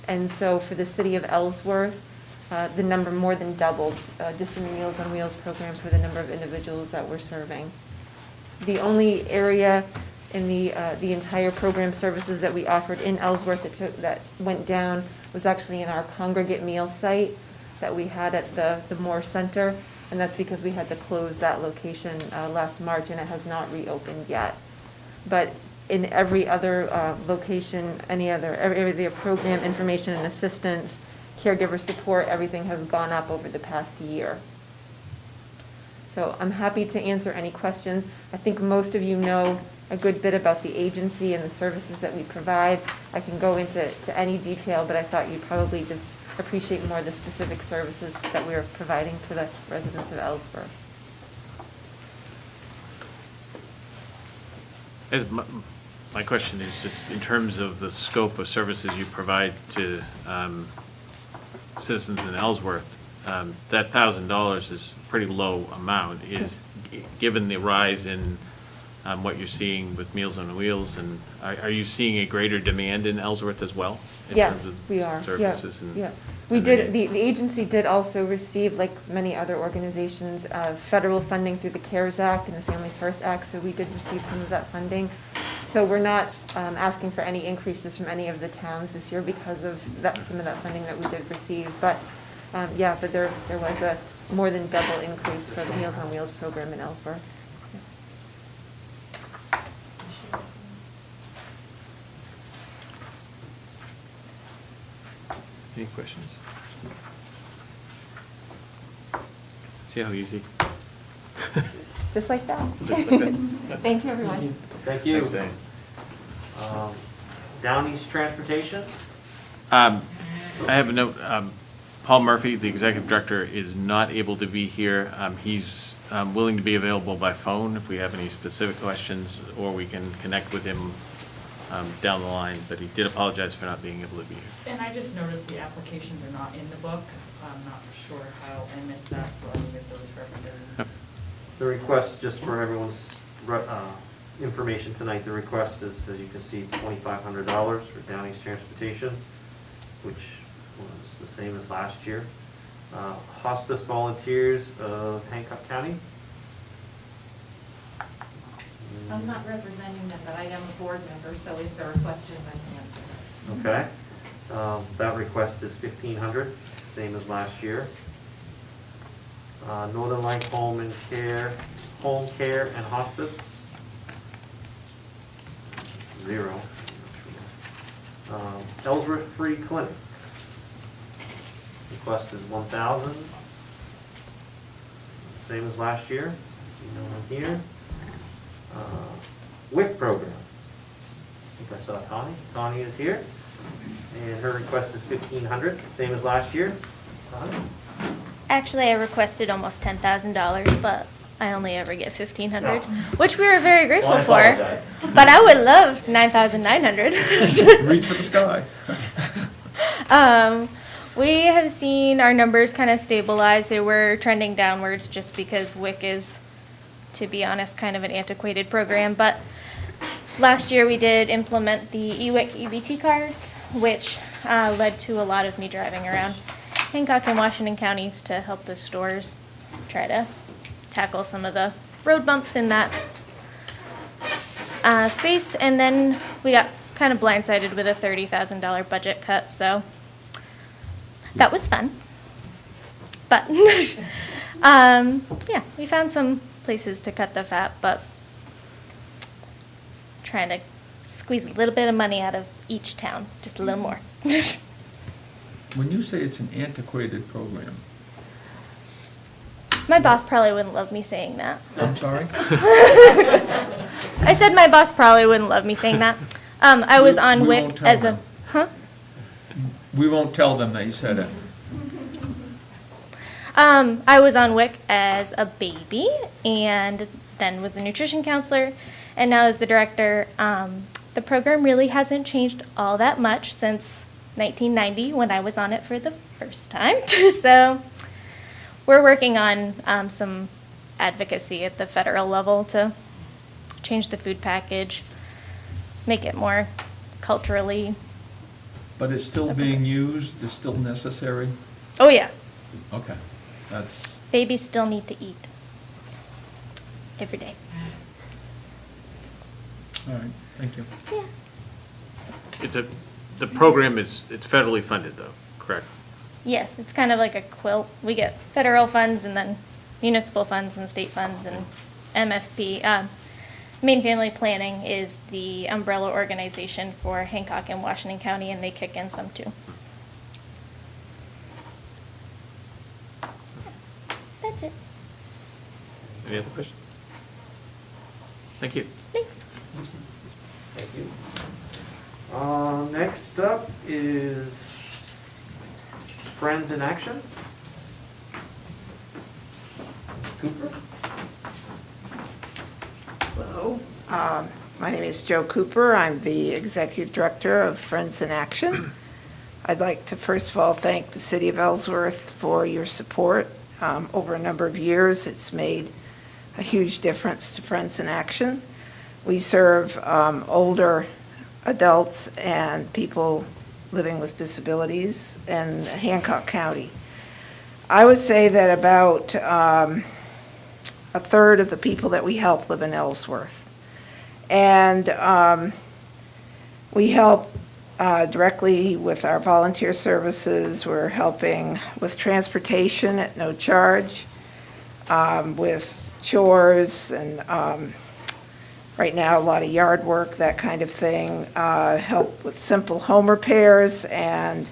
[SPEAKER 14] And so for the city of Ellsworth, the number more than doubled, just in the Meals on Wheels program for the number of individuals that we're serving. The only area in the entire program services that we offered in Ellsworth that went down was actually in our congregate meal site that we had at the Moore Center, and that's because we had to close that location last March, and it has not reopened yet. But in every other location, every other program, information and assistance, caregiver support, everything has gone up over the past year. So I'm happy to answer any questions. I think most of you know a good bit about the agency and the services that we provide. I can go into any detail, but I thought you'd probably just appreciate more the specific services that we're providing to the residents of Ellsworth.
[SPEAKER 1] My question is just in terms of the scope of services you provide to citizens in Ellsworth, that $1,000 is a pretty low amount. Given the rise in what you're seeing with Meals on Wheels, and are you seeing a greater demand in Ellsworth as well?
[SPEAKER 14] Yes, we are.
[SPEAKER 1] Services
[SPEAKER 14] Yeah. We did, the agency did also receive, like many other organizations, federal funding through the CARES Act and the Families First Act, so we did receive some of that funding. So we're not asking for any increases from any of the towns this year because of some of that funding that we did receive. But, but there was a more than double increase for the Meals on Wheels program in Ellsworth.
[SPEAKER 1] Any questions? See how easy?
[SPEAKER 14] Just like that.
[SPEAKER 1] Just like that.
[SPEAKER 14] Thank you, everyone.
[SPEAKER 4] Thank you.
[SPEAKER 1] Thanks, Dan.
[SPEAKER 4] Down East Transportation?
[SPEAKER 1] I have a note, Paul Murphy, the executive director, is not able to be here. He's willing to be available by phone if we have any specific questions, or we can connect with him down the line, but he did apologize for not being able to be here.
[SPEAKER 5] And I just noticed the applications are not in the book. I'm not sure how I missed that, so I will get those for everybody.
[SPEAKER 1] Yep.
[SPEAKER 4] The request, just for everyone's information tonight, the request is, as you can see, $2,500 for Down East Transportation, which was the same as last year. Hospice Volunteers of Hancock County.
[SPEAKER 15] I'm not representing them, but I am a board member, so if there are questions, I can answer.
[SPEAKER 4] Okay. That request is $1,500, same as last year. Northern Light Home Care and Hospice, 0. Ellsworth Free Clinic, request is $1,000, same as last year. See no one here. WIC program. I think I saw Connie. Connie is here, and her request is $1,500, same as last year. Connie?
[SPEAKER 16] Actually, I requested almost $10,000, but I only ever get $1,500, which we were very grateful for. But I would love $9,900.
[SPEAKER 3] Reach for the sky.
[SPEAKER 16] We have seen our numbers kind of stabilize. They were trending downwards just because WIC is, to be honest, kind of an antiquated program. But last year we did implement the EWIC EBT cards, which led to a lot of me driving around Hancock and Washington counties to help the stores try to tackle some of the road bumps in that space. And then we got kind of blindsided with a $30,000 budget cut, so that was fun. But yeah, we found some places to cut the fat, but trying to squeeze a little bit of money out of each town, just a little more.
[SPEAKER 3] When you say it's an antiquated program,
[SPEAKER 16] My boss probably wouldn't love me saying that.
[SPEAKER 3] I'm sorry?
[SPEAKER 16] I said my boss probably wouldn't love me saying that. I was on
[SPEAKER 3] We
[SPEAKER 16] WIC
[SPEAKER 3] won't tell
[SPEAKER 16] as a,
[SPEAKER 3] them.
[SPEAKER 16] huh?
[SPEAKER 3] We won't tell them that you said it.
[SPEAKER 16] I was on WIC as a baby and then was a nutrition counselor and now as the director. The program really hasn't changed all that much since 1990 when I was on it for the first time. So we're working on some advocacy at the federal level to change the food package, make it more culturally.
[SPEAKER 3] But it's still being used, it's still necessary?
[SPEAKER 16] Oh, yeah.
[SPEAKER 3] Okay, that's,
[SPEAKER 16] Babies still need to eat. Every day.
[SPEAKER 3] all right, thank you.
[SPEAKER 16] Yeah.
[SPEAKER 1] The program it's federally funded though, correct?
[SPEAKER 16] Yes, it's kind of like a quilt. We get federal funds and then municipal funds and state funds and MFP. Maine Family Planning is the umbrella organization for Hancock and Washington County, and they kick in some too. That's it.
[SPEAKER 1] Any other questions? Thank you.
[SPEAKER 16] Thanks.
[SPEAKER 4] Thank you. Next up is Friends in Action. Cooper?
[SPEAKER 17] Hello, my name is Jo Cooper. I'm the Executive Director of Friends in Action. I'd like to first of all thank the City of Ellsworth for your support. Over a number of years, it's made a huge difference to Friends in Action. We serve older adults and people living with disabilities in Hancock County. I would say that about a third of the people that we help live in Ellsworth. And we help directly with our volunteer services. We're helping with transportation at no charge, with chores and right now a lot of yard work, that kind of thing, help with simple home repairs, and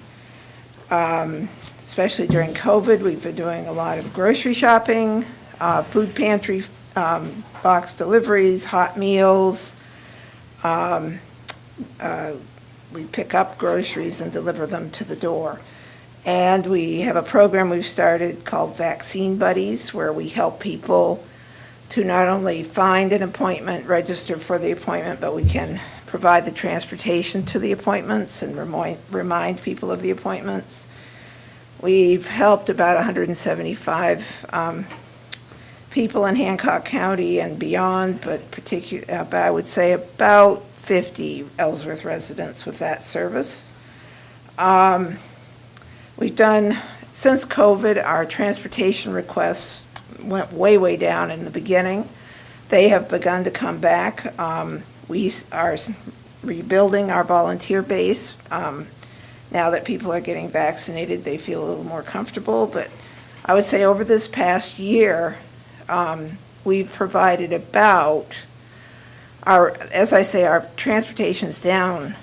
[SPEAKER 17] especially during COVID, we've been doing a lot of grocery shopping, food pantry box deliveries, hot meals. We pick up groceries and deliver them to the door. And we have a program we've started called Vaccine Buddies, where we help people to not only find an appointment, register for the appointment, but we can provide the transportation to the appointments and remind people of the appointments. We've helped about 175 people in Hancock County and beyond, but I would say about 50 Ellsworth residents with that service. We've done, since COVID, our transportation requests went way, way down in the beginning. They have begun to come back. We are rebuilding our volunteer base. Now that people are getting vaccinated, they feel a little more comfortable, but I would say over this past year, we've provided about, as I say, our transportation's down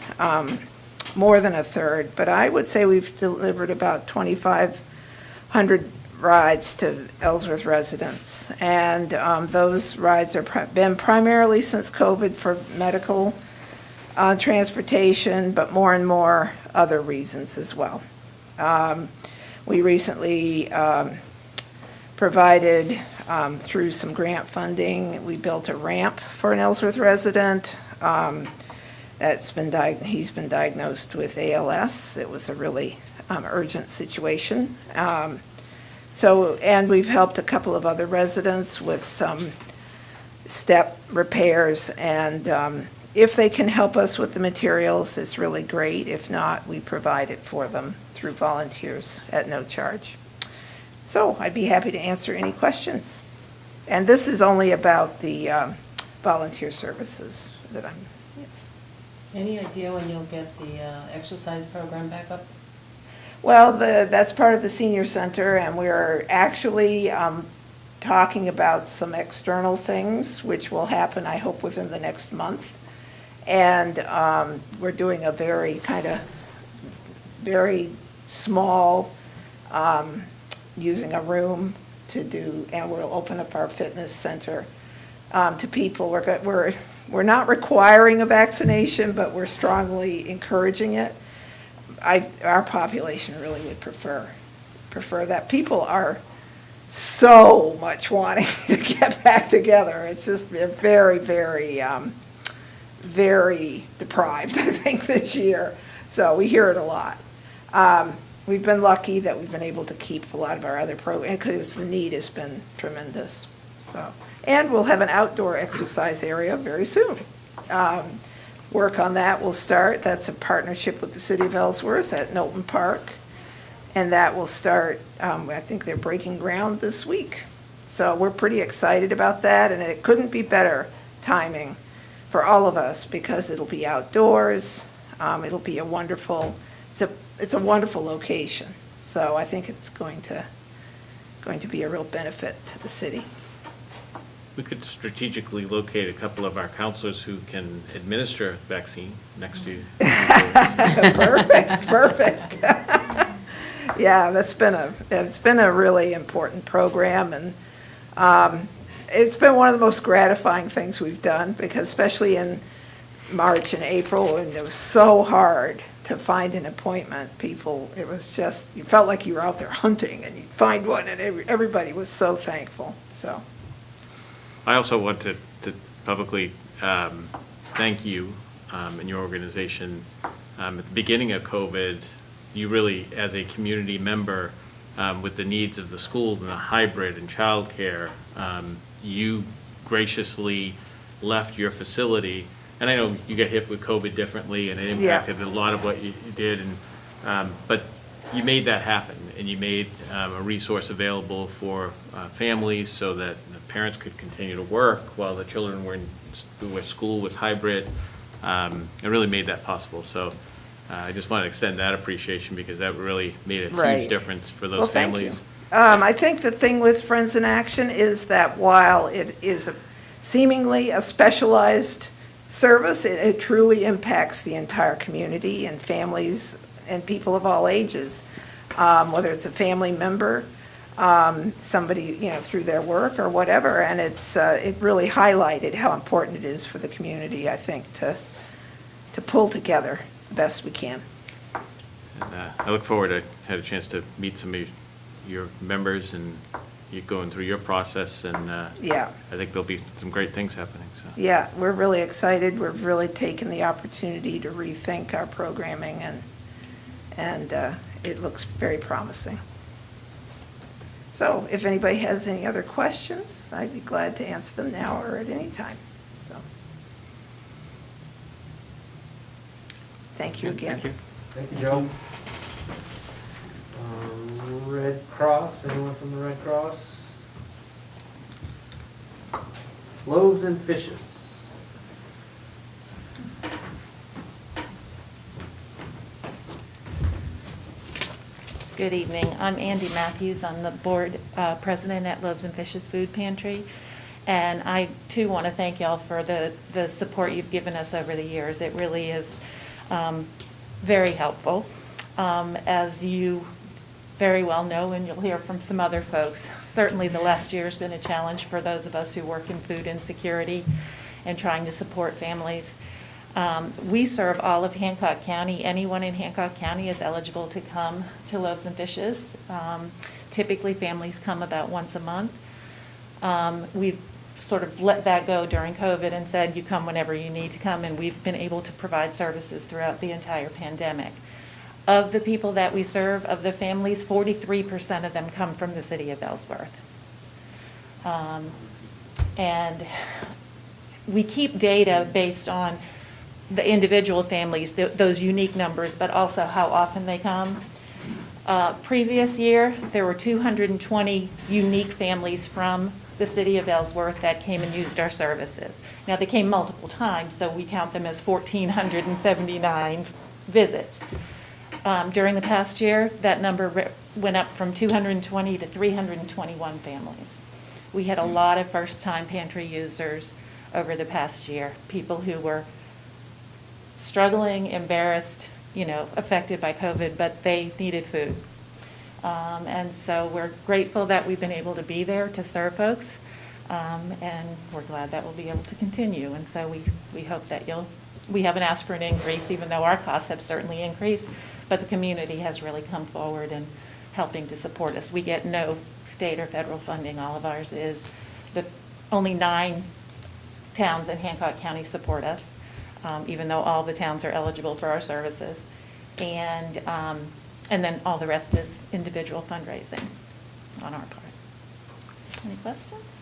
[SPEAKER 17] more than a third, but I would say we've delivered about 2,500 rides to Ellsworth residents. And those rides have been primarily since COVID for medical transportation, but more and more other reasons as well. We recently provided, through some grant funding, we built a ramp for an Ellsworth resident. He's been diagnosed with ALS. It was a really urgent situation. And we've helped a couple of other residents with some step repairs, and if they can help us with the materials, it's really great. If not, we provide it for them through volunteers at no charge. So I'd be happy to answer any questions. And this is only about the volunteer services that yes.
[SPEAKER 18] Any idea when you'll get the exercise program back up?
[SPEAKER 17] Well, that's part of the senior center, and we're actually talking about some external things, which will happen, I hope, within the next month. And we're doing a very small, using a room to do, and we'll open up our fitness center to people. We're not requiring a vaccination, but we're strongly encouraging it. Our population really would prefer that. People are so much wanting to get back together. It's just very, very, very deprived, I think, this year. So we hear it a lot. We've been lucky that we've been able to keep a lot of our other programs because the need has been tremendous. And we'll have an outdoor exercise area very soon. Work on that will start. That's a partnership with the City of Ellsworth at Knowlton Park. And that will start, I think they're breaking ground this week. So we're pretty excited about that, and it couldn't be better timing for all of us because it'll be outdoors. It'll be a wonderful, it's a wonderful location. So I think it's going to be a real benefit to the city.
[SPEAKER 1] We could strategically locate a couple of our counselors who can administer vaccine next to you.
[SPEAKER 17] Perfect. Yeah, it's been a really important program, and it's been one of the most gratifying things we've done, because especially in March and April, when it was so hard to find an appointment, it was just, you felt like you were out there hunting, and you'd find one, and everybody was so thankful, so.
[SPEAKER 1] I also want to publicly thank you and your organization. At the beginning of COVID, you really, as a community member, with the needs of the school and the hybrid and childcare, you graciously left your facility. And I know you got hit with COVID differently, and it impacted a lot of what you did. But you made that happen, and you made a resource available for families so that the parents could continue to work while the children were where school was hybrid. It really made that possible. So I just want to extend that appreciation, because that really made a huge difference for those families.
[SPEAKER 17] I think the thing with Friends in Action is that while it is seemingly a specialized service, it truly impacts the entire community and families and people of all ages, whether it's a family member, somebody, through their work or whatever. And it really highlighted how important it is for the community, I think, to pull together the best we can.
[SPEAKER 1] And I look forward to had a chance to meet some of your members and you going through your process, and I think there'll be some great things happening. So.
[SPEAKER 17] Yeah, we're really excited. We've really taken the opportunity to rethink our programming, and it looks very promising. So if anybody has any other questions, I'd be glad to answer them now or at any time. So, thank you again.
[SPEAKER 4] Thank you. Thank you, Joe. Red Cross, anyone from the Red Cross? Loaves and Fishes.
[SPEAKER 15] Good evening. I'm Andy Matthews. I'm the board president at Loaves and Fishes Food Pantry. And I, too, want to thank y'all for the support you've given us over the years. It really is very helpful. As you very well know, and you'll hear from some other folks, certainly the last year has been a challenge for those of us who work in food insecurity and trying to support families. We serve all of Hancock County. Anyone in Hancock County is eligible to come to Loaves and Fishes. Typically, families come about once a month. We've sort of let that go during COVID and said you come whenever you need to come, and we've been able to provide services throughout the entire pandemic. Of the people that we serve, of the families, 43% of them come from the city of Ellsworth. And we keep data based on the individual families, those unique numbers, but also how often they come. Previous year, there were 220 unique families from the city of Ellsworth that came and used our services. Now, they came multiple times, so we count them as 1,479 visits. During the past year, that number went up from 220 to 321 families. We had a lot of first-time pantry users over the past year, people who were struggling, embarrassed, affected by COVID, but they needed food. And so we're grateful that we've been able to be there to serve folks, and we're glad that we'll be able to continue. And so we hope that we haven't asked for an increase, even though our costs have certainly increased, but the community has really come forward and helping to support us. We get no state or federal funding. All of ours is only 9 towns in Hancock County support us, even though all the towns are eligible for our services. And then all the rest is individual fundraising on our part. Any questions?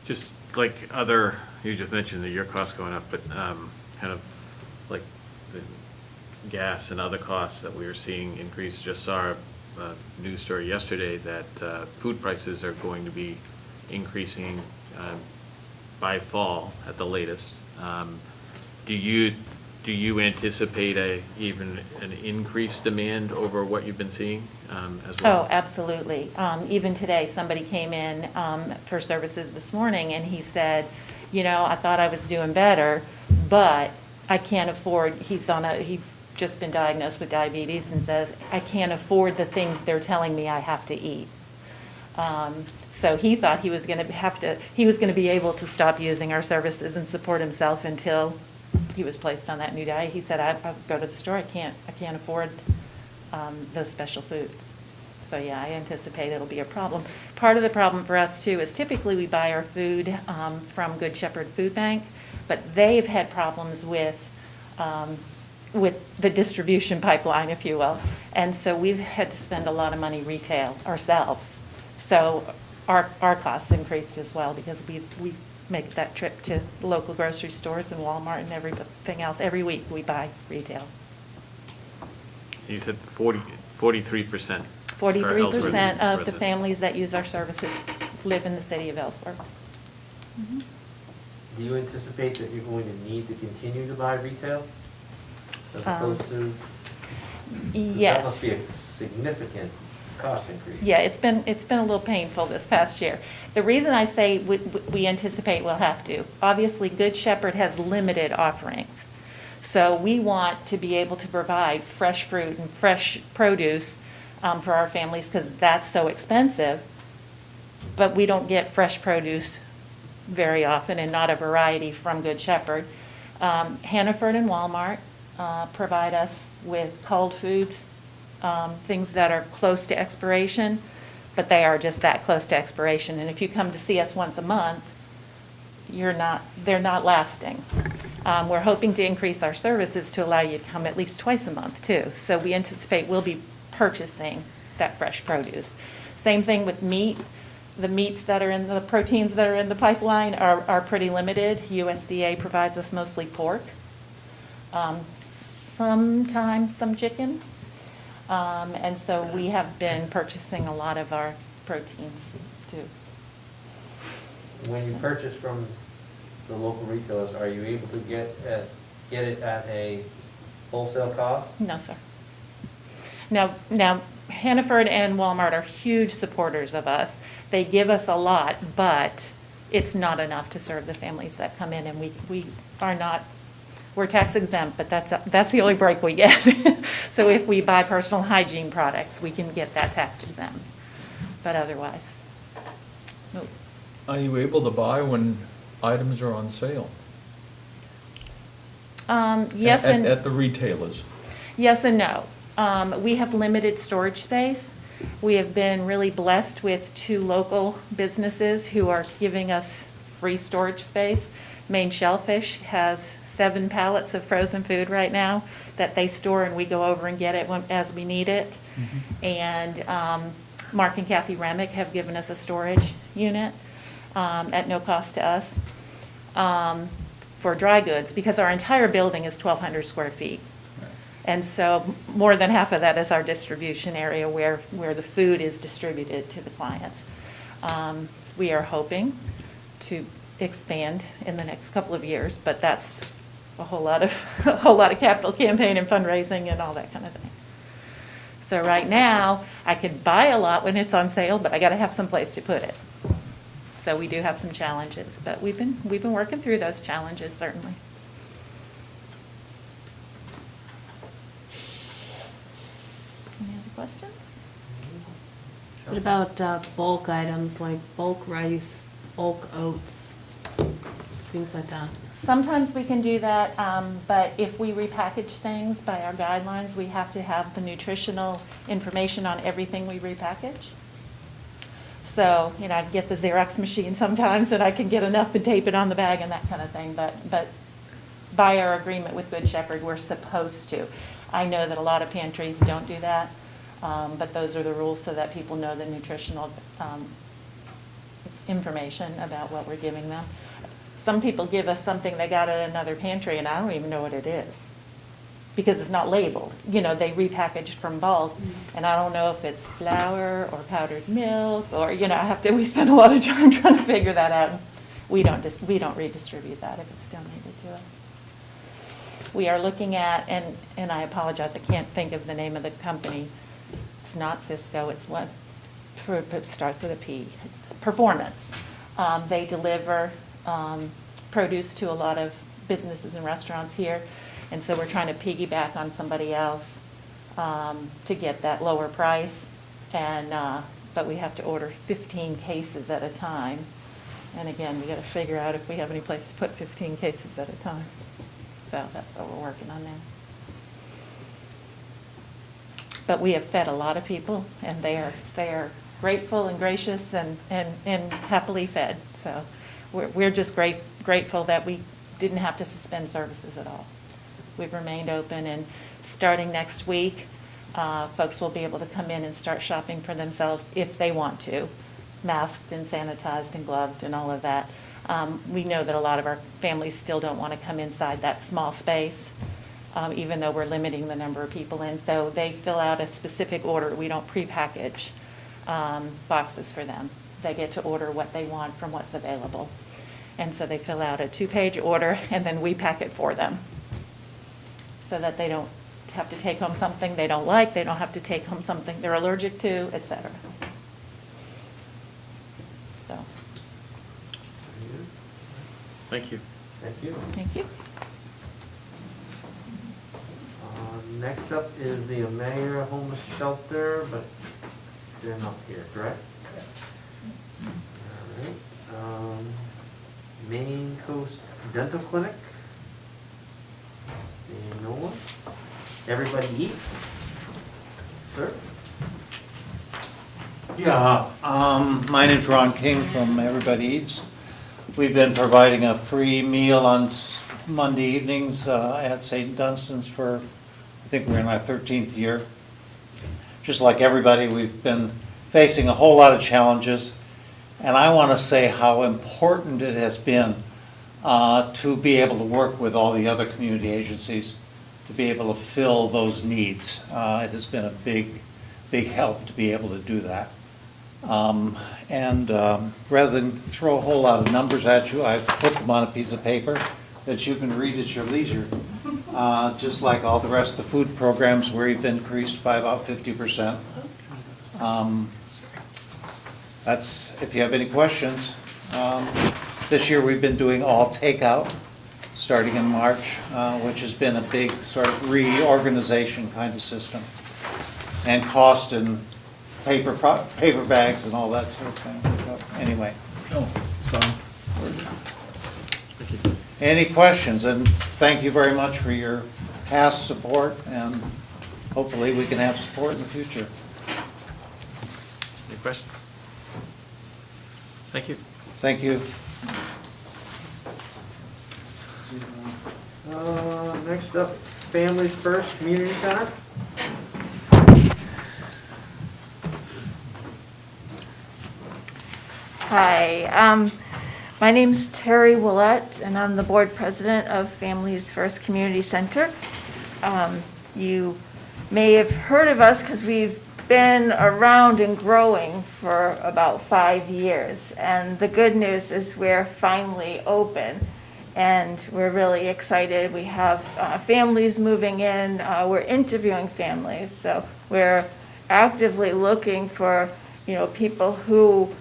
[SPEAKER 1] Just like you just mentioned that your costs going up, but kind of like gas and other costs that we are seeing increase. Just saw a news story yesterday that food prices are going to be increasing by fall at the latest. Do you anticipate even an increased demand over what you've been seeing as well?
[SPEAKER 15] Oh, absolutely. Even today, somebody came in for services this morning, and he said, you know, I thought I was doing better, but I can't afford, he just been diagnosed with diabetes and says, I can't afford the things they're telling me I have to eat. So he thought he was going to be able to stop using our services and support himself until he was placed on that new diet. He said, I go to the store, I can't afford those special foods. So yeah, I anticipate it'll be a problem. Part of the problem for us too is typically we buy our food from Good Shepherd Food Bank, but they've had problems with the distribution pipeline, if you will. And so we've had to spend a lot of money retail ourselves. So our costs increased as well because we make that trip to local grocery stores and Walmart and everything else. Every week we buy retail.
[SPEAKER 1] You said 43%.
[SPEAKER 15] 43% of the families that use our services live in the city of Ellsworth. Mhm.
[SPEAKER 4] Do you anticipate that you're going to need to continue to buy retail as opposed to?
[SPEAKER 15] Yes.
[SPEAKER 4] That must be a significant cost increase.
[SPEAKER 15] Yeah, it's been a little painful this past year. The reason I say we anticipate we'll have to, obviously Good Shepherd has limited offerings. So we want to be able to provide fresh fruit and fresh produce for our families because that's so expensive. But we don't get fresh produce very often and not a variety from Good Shepherd. Hannaford and Walmart provide us with cold foods, things that are close to expiration, but they are just that close to expiration. And if you come to see us once a month, they're not lasting. We're hoping to increase our services to allow you to come at least twice a month too. So we anticipate we'll be purchasing that fresh produce. Same thing with meat. The meats that are in the proteins that are in the pipeline are pretty limited. USDA provides us mostly pork, sometimes some chicken. And so we have been purchasing a lot of our proteins too.
[SPEAKER 4] When you purchase from the local retailers, are you able to get it at a wholesale cost?
[SPEAKER 15] No, sir. Now, Hannaford and Walmart are huge supporters of us. They give us a lot, but it's not enough to serve the families that come in, and we're tax exempt, but that's the only break we get. So if we buy personal hygiene products, we can get that tax exempt, but otherwise, no.
[SPEAKER 3] Are you able to buy when items are on sale?
[SPEAKER 15] Yes and
[SPEAKER 3] at the retailers?
[SPEAKER 15] Yes and no. We have limited storage space. We have been really blessed with 2 local businesses who are giving us free storage space. Maine Shellfish has 7 pallets of frozen food right now that they store, and we go over and get it as we need it. Mm-hmm. And Mark and Kathy Remick have given us a storage unit at no cost to us for dry goods, because our entire building is 1,200 square feet. And so more than half of that is our distribution area where the food is distributed to the clients. We are hoping to expand in the next couple of years, but that's a whole lot of capital campaign and fundraising and all that kind of thing. So right now, I could buy a lot when it's on sale, but I got to have some place to put it. So we do have some challenges, but we've been working through those challenges, certainly. Any other questions?
[SPEAKER 18] What about bulk items like bulk rice, bulk oats, things like that?
[SPEAKER 15] Sometimes we can do that, but if we repackage things by our guidelines, we have to have the nutritional information on everything we repackage. So, I can get the Xerox machine sometimes, and I can get enough and tape it on the bag and that kind of thing, but by our agreement with Good Shepherd, we're supposed to. I know that a lot of pantries don't do that, but those are the rules so that people know the nutritional information about what we're giving them. Some people give us something they got at another pantry, and I don't even know what it is. because it's not labeled. You know, they repackaged from bulk, and I don't know if it's flour or powdered milk, or, you know, we spend a lot of time trying to figure that out. We don't redistribute that if it's donated to us. We are looking at, and I apologize, I can't think of the name of the company. It's not Cisco, it's what starts with a P. It's Performance. They deliver produce to a lot of businesses and restaurants here, and so we're trying to piggyback on somebody else to get that lower price. And but we have to order 15 cases at a time. And again, we got to figure out if we have any place to put 15 cases at a time. So that's what we're working on now. But we have fed a lot of people, and they are grateful and gracious and happily fed. So we're just grateful that we didn't have to suspend services at all. We've remained open, and starting next week, folks will be able to come in and start shopping for themselves if they want to, masked and sanitized and gloved and all of that. We know that a lot of our families still don't want to come inside that small space, even though we're limiting the number of people in. So they fill out a specific order. We don't prepackage boxes for them. They get to order what they want from what's available. And so they fill out a 2-page order, and then we pack it for them so that they don't have to take home something they don't like, they don't have to take home something they're allergic to, et cetera. So.
[SPEAKER 1] Thank you.
[SPEAKER 4] Thank you.
[SPEAKER 15] Thank you.
[SPEAKER 4] Next up is the Mayor Homeless Shelter, but they're not here, correct? All right. Maine Coast Dental Clinic. Seeing no one. Everybody Eats. Sir?
[SPEAKER 19] Yeah, my name's Ron King from Everybody Eats. We've been providing a free meal on Monday evenings at St. Dunstan's for, I think we're in our 13th year. Just like everybody, we've been facing a whole lot of challenges, and I want to say how important it has been to be able to work with all the other community agencies to be able to fill those needs. It has been a big help to be able to do that. Rather than throw a whole lot of numbers at you, I've put them on a piece of paper that you can read at your leisure. Just like all the rest of the food programs, we've increased by about 50%. That's, if you have any questions. This year we've been doing all takeout, starting in March, which has been a big sort of reorganization kind of system. And cost and paper bags and all that sort of thing. So anyway. Any questions? And thank you very much for your past support, and hopefully we can have support in the future.
[SPEAKER 1] Any questions? Thank you.
[SPEAKER 19] Thank you.
[SPEAKER 4] Next up, Families First Community Center.
[SPEAKER 15] Hi, my name's Terry Willett, and I'm the board president of Families First Community Center. You may have heard of us because we've been around and growing for about 5 years. And the good news is we're finally open, and we're really excited. We have families moving in. We're interviewing families, so we're actively looking for, people who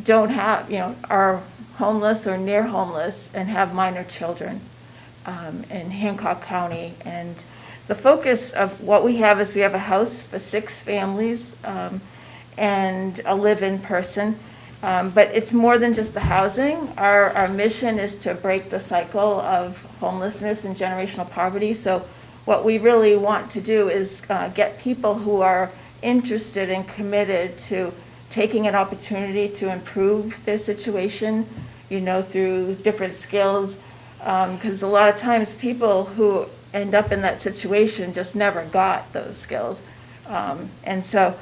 [SPEAKER 15] don't have, are homeless or near homeless and have minor children in Hancock County. And the focus of what we have is we have a house for 6 families and a live-in person. But it's more than just the housing. Our mission is to break the cycle of homelessness and generational poverty. So what we really want to do is get people who are interested and committed to taking an opportunity to improve their situation, through different skills. Because a lot of times people who end up in that situation just never got those skills. And so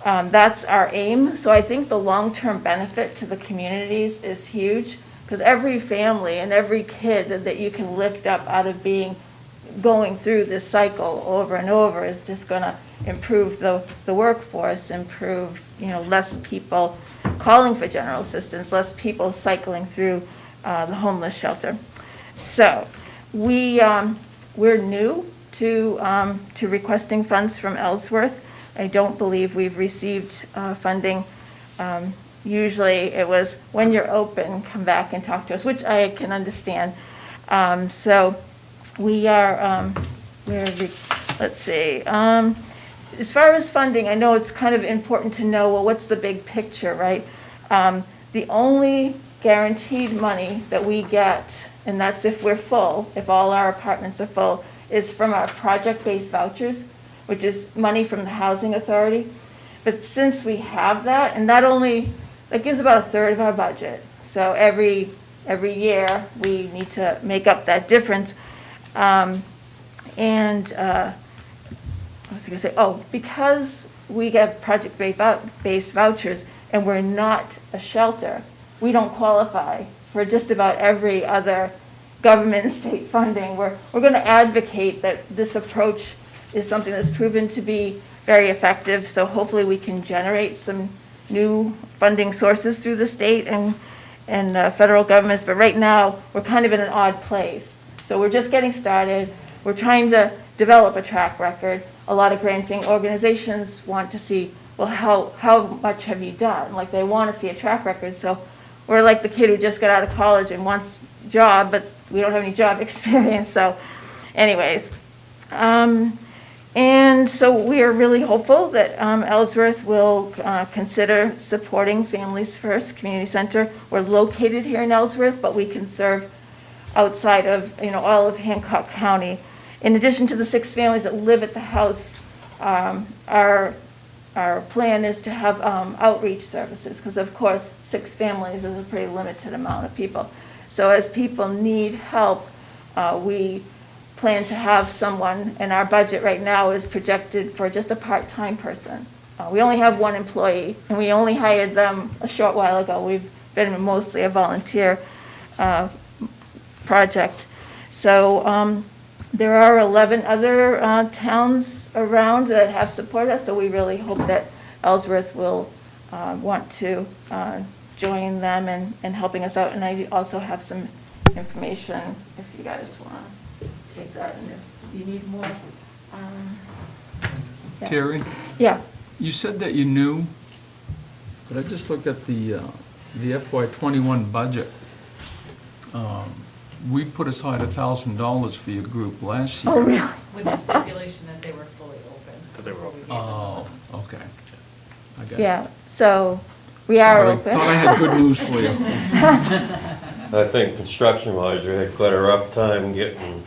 [SPEAKER 15] that's our aim. So I think the long-term benefit to the communities is huge, because every family and every kid that you can lift up out of being going through this cycle over and over is just going to improve the workforce, improve, less people calling for general assistance, less people cycling through the homeless shelter. So we're new to requesting funds from Ellsworth. I don't believe we've received funding. Usually it was, when you're open, come back and talk to us, which I can understand. So we are, let's see. As far as funding, I know it's kind of important to know, well, what's the big picture, right? The only guaranteed money that we get, and that's if we're full, if all our apartments are full, is from our project-based vouchers, which is money from the Housing Authority. But since we have that, and that gives about a third of our budget. So every year, we need to make up that difference. What was I gonna say? Oh, because we get project-based vouchers and we're not a shelter, we don't qualify for just about every other government and state funding. We're going to advocate that this approach is something that's proven to be very effective, so hopefully we can generate some new funding sources through the state and federal governments. But right now, we're kind of in an odd place. So we're just getting started. We're trying to develop a track record. A lot of granting organizations want to see, well, how much have you done? Like, they want to see a track record. So we're like the kid who just got out of college and wants a job, but we don't have any job experience. So anyways, and so we are really hopeful that Ellsworth will consider supporting Families First Community Center. We're located here in Ellsworth, but we can serve outside of, all of Hancock County. In addition to the 6 families that live at the house, our plan is to have outreach services, because of course 6 families is a pretty limited amount of people. So as people need help, we plan to have someone, and our budget right now is projected for just a part-time person. We only have 1 employee, and we only hired them a short while ago. We've been mostly a volunteer project. So there are 11 other towns around that have supported us, so we really hope that Ellsworth will want to join them in helping us out. And I also have some information if you guys want to take that, and if you need more. Yeah.
[SPEAKER 3] Terry?
[SPEAKER 15] Yeah.
[SPEAKER 3] You said that you knew, but I just looked at the FY21 budget. We put aside $1,000 for your group last year.
[SPEAKER 15] Oh, really?
[SPEAKER 5] With the stipulation that they were fully open.
[SPEAKER 1] That they were open.
[SPEAKER 3] Oh, okay. I got it.
[SPEAKER 15] Yeah, so we are
[SPEAKER 3] Sorry,
[SPEAKER 15] open.
[SPEAKER 3] thought I had good news for you.
[SPEAKER 2] I think construction-wise, you had quite a rough time getting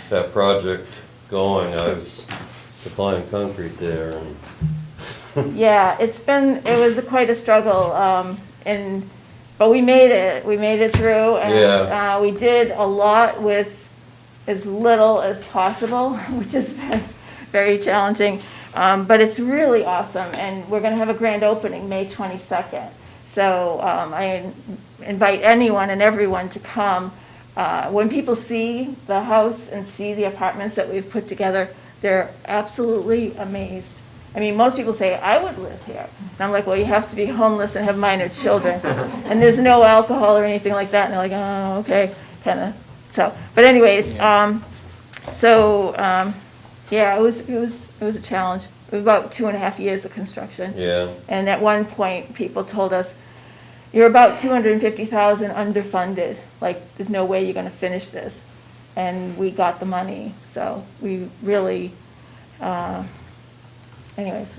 [SPEAKER 2] that project going. I was supplying concrete there, and
[SPEAKER 15] Yeah, it was quite a struggle, but we made it through, and
[SPEAKER 2] Yeah.
[SPEAKER 15] we did a lot with as little as possible, which has been very challenging, but it's really awesome, and we're gonna have a grand opening May 22nd. So I invite anyone and everyone to come. When people see the house and see the apartments that we've put together, they're absolutely amazed. I mean, most people say, I would live here. And I'm like, well, you have to be homeless and have minor children. And there's no alcohol or anything like that. And they're like, oh, okay, kind of. So, but anyways, yeah, it was a challenge. It was about 2.5 years of construction.
[SPEAKER 2] yeah.
[SPEAKER 15] And at one point, people told us, you're about $250,000 underfunded. Like, there's no way you're going to finish this. And we got the money. So we really, anyways,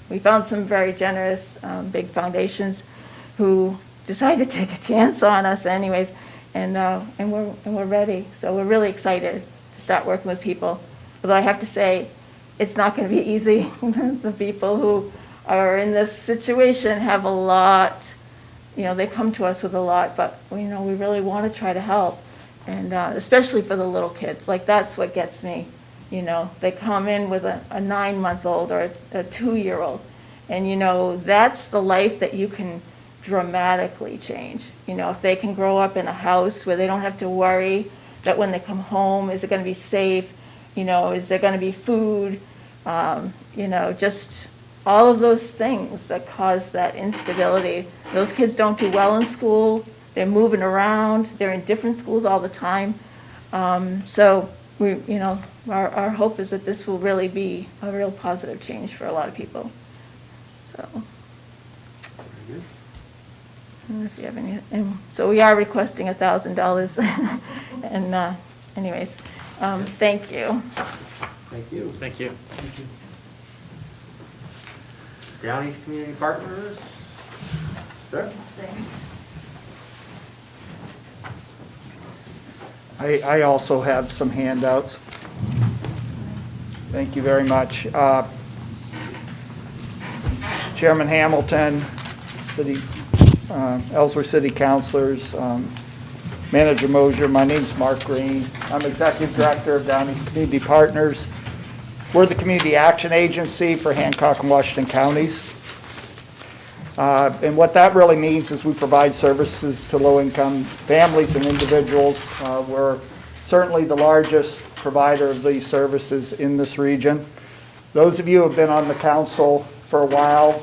[SPEAKER 15] we found some very generous, big foundations who decided to take a chance on us anyways. And we're ready. So we're really excited to start working with people. Although I have to say, it's not going to be easy. The people who are in this situation have a lot, they come to us with a lot, but we really want to try to help. And especially for the little kids, like that's what gets me. They come in with a 9-month-old or a 2-year-old, and that's the life that you can dramatically change. If they can grow up in a house where they don't have to worry that when they come home, is it going to be safe? Is there going to be food? Just all of those things that cause that instability. Those kids don't do well in school. They're moving around. They're in different schools all the time. So our hope is that this will really be a real positive change for a lot of people. So. I don't know if you have any, and so we are requesting $1,000. And anyways, thank you.
[SPEAKER 4] Thank you. Thank you. Downey's Community Partners. Sure.
[SPEAKER 20] I also have some handouts. Thank you very much. Chairman Hamilton, Ellsworth City Councilors, Manager Mosier, my name's Mark Green. I'm Executive Director of Downey's Community Partners. We're the community action agency for Hancock and Washington counties. And what that really means is we provide services to low-income families and individuals. We're certainly the largest provider of these services in this region. Those of you who have been on the council for a while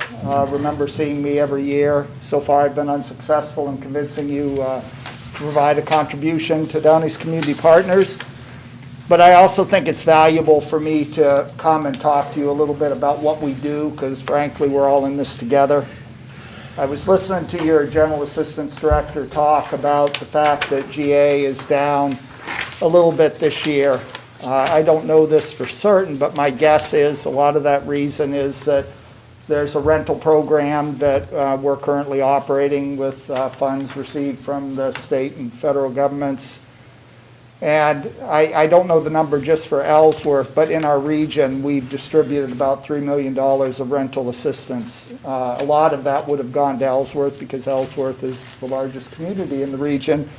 [SPEAKER 20] remember seeing me every year. So far I've been unsuccessful in convincing you to provide a contribution to Downey's Community Partners. But I also think it's valuable for me to come and talk to you a little bit about what we do, because frankly we're all in this together. I was listening to your General Assistance Director talk about the fact that GA is down a little bit this year. I don't know this for certain, but my guess is a lot of that reason is that there's a rental program that we're currently operating with funds received from the state and federal governments. And I don't know the number just for Ellsworth, but in our region, we've distributed about $3 million of rental assistance. A lot of that would have gone to Ellsworth because Ellsworth is the largest community in the region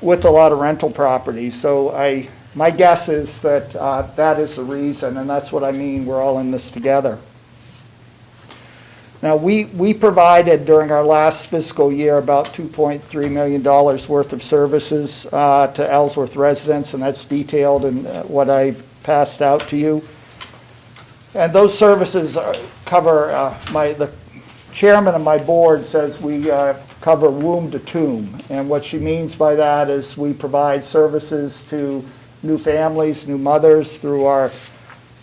[SPEAKER 20] with a lot of rental properties. So my guess is that that is the reason, and that's what I mean, we're all in this together. Now, we provided during our last fiscal year about $2.3 million worth of services to Ellsworth residents, and that's detailed in what I passed out to you. And those services cover, the chairman of my board says we cover womb to tomb. And what she means by that is we provide services to new families, new mothers through our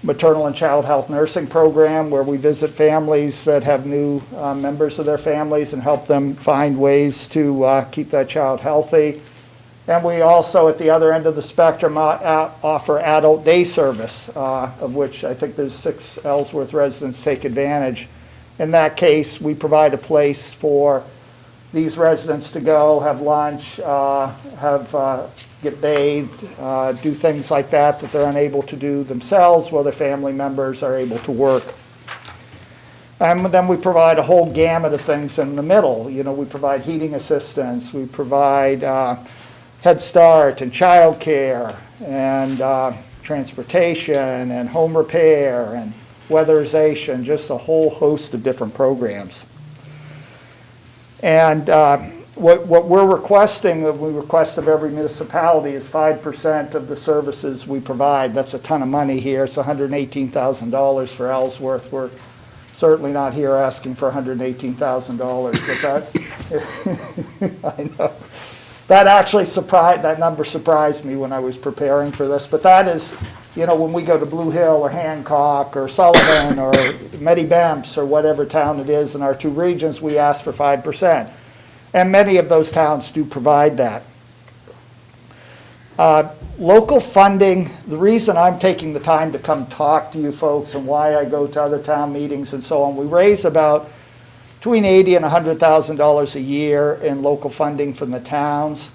[SPEAKER 20] maternal and child health nursing program, where we visit families that have new members of their families and help them find ways to keep that child healthy. And we also, at the other end of the spectrum, offer adult day service, of which I think there's 6 Ellsworth residents take advantage. In that case, we provide a place for these residents to go, have lunch, get bathed, do things like that they're unable to do themselves while their family members are able to work. And then we provide a whole gamut of things in the middle. We provide heating assistance, we provide Head Start and child care and transportation and home repair and weatherization, just a whole host of different programs. And what we're requesting, we request of every municipality, is 5% of the services we provide. That's a ton of money here. It's $118,000 for Ellsworth. We're certainly not here asking for $118,000, but that, I know. That actually that number surprised me when I was preparing for this. But that is, when we go to Blue Hill or Hancock or Sullivan or Medibemps or whatever town it is in our 2 regions, we ask for 5%. And many of those towns do provide that. Local funding, the reason I'm taking the time to come talk to you folks and why I go to other town meetings and so on, we raise about between $80,000 and $100,000 a year in local funding from the towns.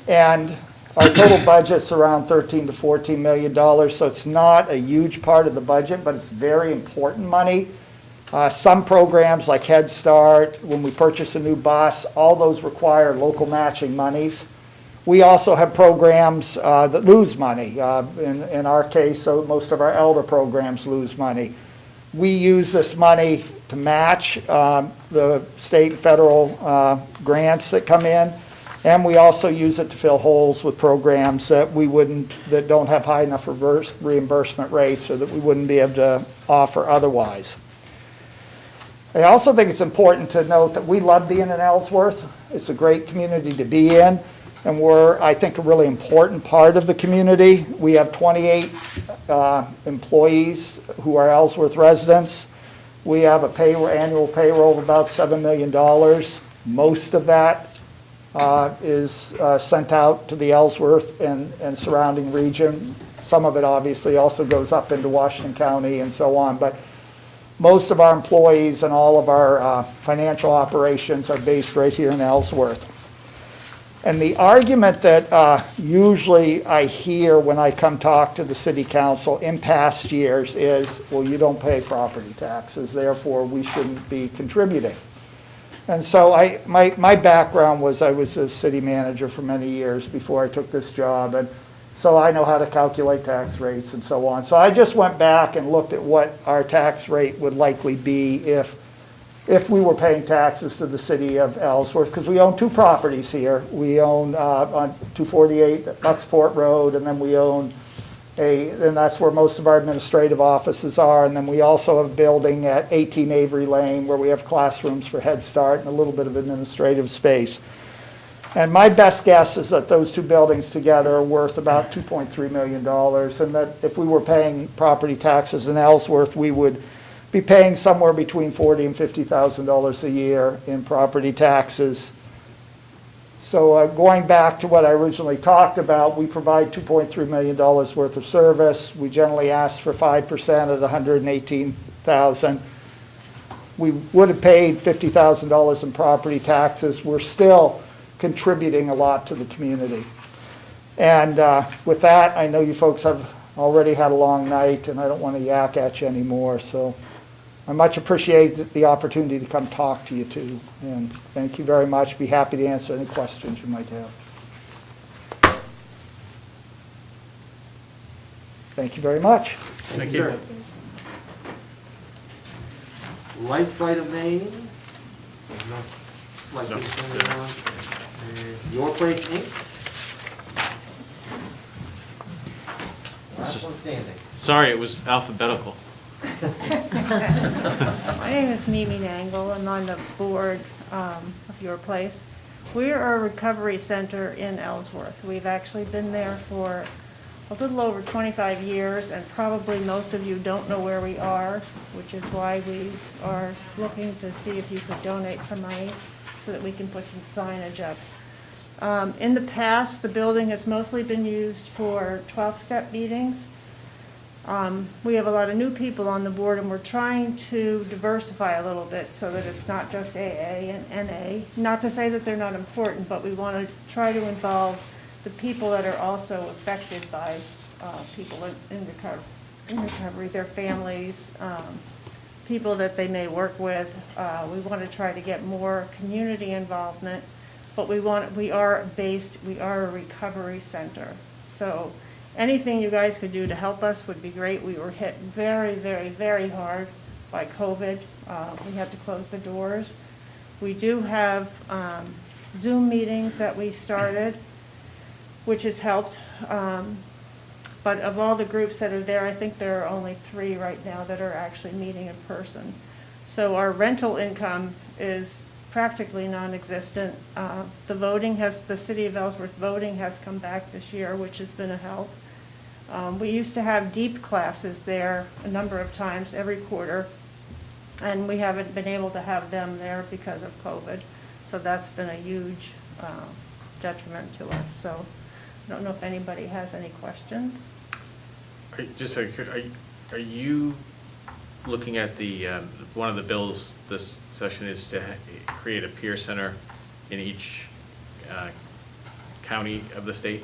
[SPEAKER 20] And our total budget's around $13 to $14 million, so it's not a huge part of the budget, but it's very important money. Some programs like Head Start, when we purchase a new bus, all those require local matching monies. We also have programs that lose money. In our case, so most of our elder programs lose money. We use this money to match the state and federal grants that come in. And we also use it to fill holes with programs that that don't have high enough reimbursement rates or that we wouldn't be able to offer otherwise. I also think it's important to note that we love being in Ellsworth. It's a great community to be in, and we're, I think, a really important part of the community. We have 28 employees who are Ellsworth residents. We have annual payroll of about $7 million. Most of that is sent out to the Ellsworth and surrounding region. Some of it obviously also goes up into Washington County and so on, but most of our employees and all of our financial operations are based right here in Ellsworth. And the argument that usually I hear when I come talk to the city council in past years is, well, you don't pay property taxes, therefore we shouldn't be contributing. And so my background was I was a city manager for many years before I took this job, and so I know how to calculate tax rates and so on. So I just went back and looked at what our tax rate would likely be if we were paying taxes to the city of Ellsworth, because we own two properties here. We own on 248 Bucksport Road, and then we own and that's where most of our administrative offices are. And then we also have a building at 18 Avery Lane where we have classrooms for Head Start and a little bit of administrative space. And my best guess is that those two buildings together are worth about $2.3 million, and that if we were paying property taxes in Ellsworth, we would be paying somewhere between $40,000 and $50,000 a year in property taxes. So going back to what I originally talked about, we provide $2.3 million worth of service. We generally ask for 5% at $118,000. We would have paid $50,000 in property taxes. We're still contributing a lot to the community. And with that, I know you folks have already had a long night, and I don't want to yak at you anymore, so I much appreciate the opportunity to come talk to you too, and thank you very much. Be happy to answer any questions you might have. Thank you very much.
[SPEAKER 4] Thank you. Life Flight of Maine.
[SPEAKER 1] No.
[SPEAKER 4] And Your Place Inc. Last one standing.
[SPEAKER 1] Sorry, it was alphabetical.
[SPEAKER 21] My name is Mimi Nangle. I'm on the board of Your Place. We are a recovery center in Ellsworth. We've actually been there for a little over 25 years, and probably most of you don't know where we are, which is why we are looking to see if you could donate some money so that we can put some signage up. In the past, the building has mostly been used for 12-step meetings. We have a lot of new people on the board, and we're trying to diversify a little bit so that it's not just AA and NA. Not to say that they're not important, but we want to try to involve the people that are also affected by people in recovery, their families, people that they may work with. We want to try to get more community involvement, but we are a recovery center. So anything you guys could do to help us would be great. We were hit very, very, very hard by COVID. We had to close the doors. We do have Zoom meetings that we started, which has helped. But of all the groups that are there, I think there are only 3 right now that are actually meeting in person. So our rental income is practically non-existent. The City of Ellsworth voting has come back this year, which has been a help. We used to have deep classes there a number of times every quarter, and we haven't been able to have them there because of COVID. So that's been a huge detriment to us. So I don't know if anybody has any questions.
[SPEAKER 1] Are you looking at one of the bills this session is to create a peer center in each county of the state?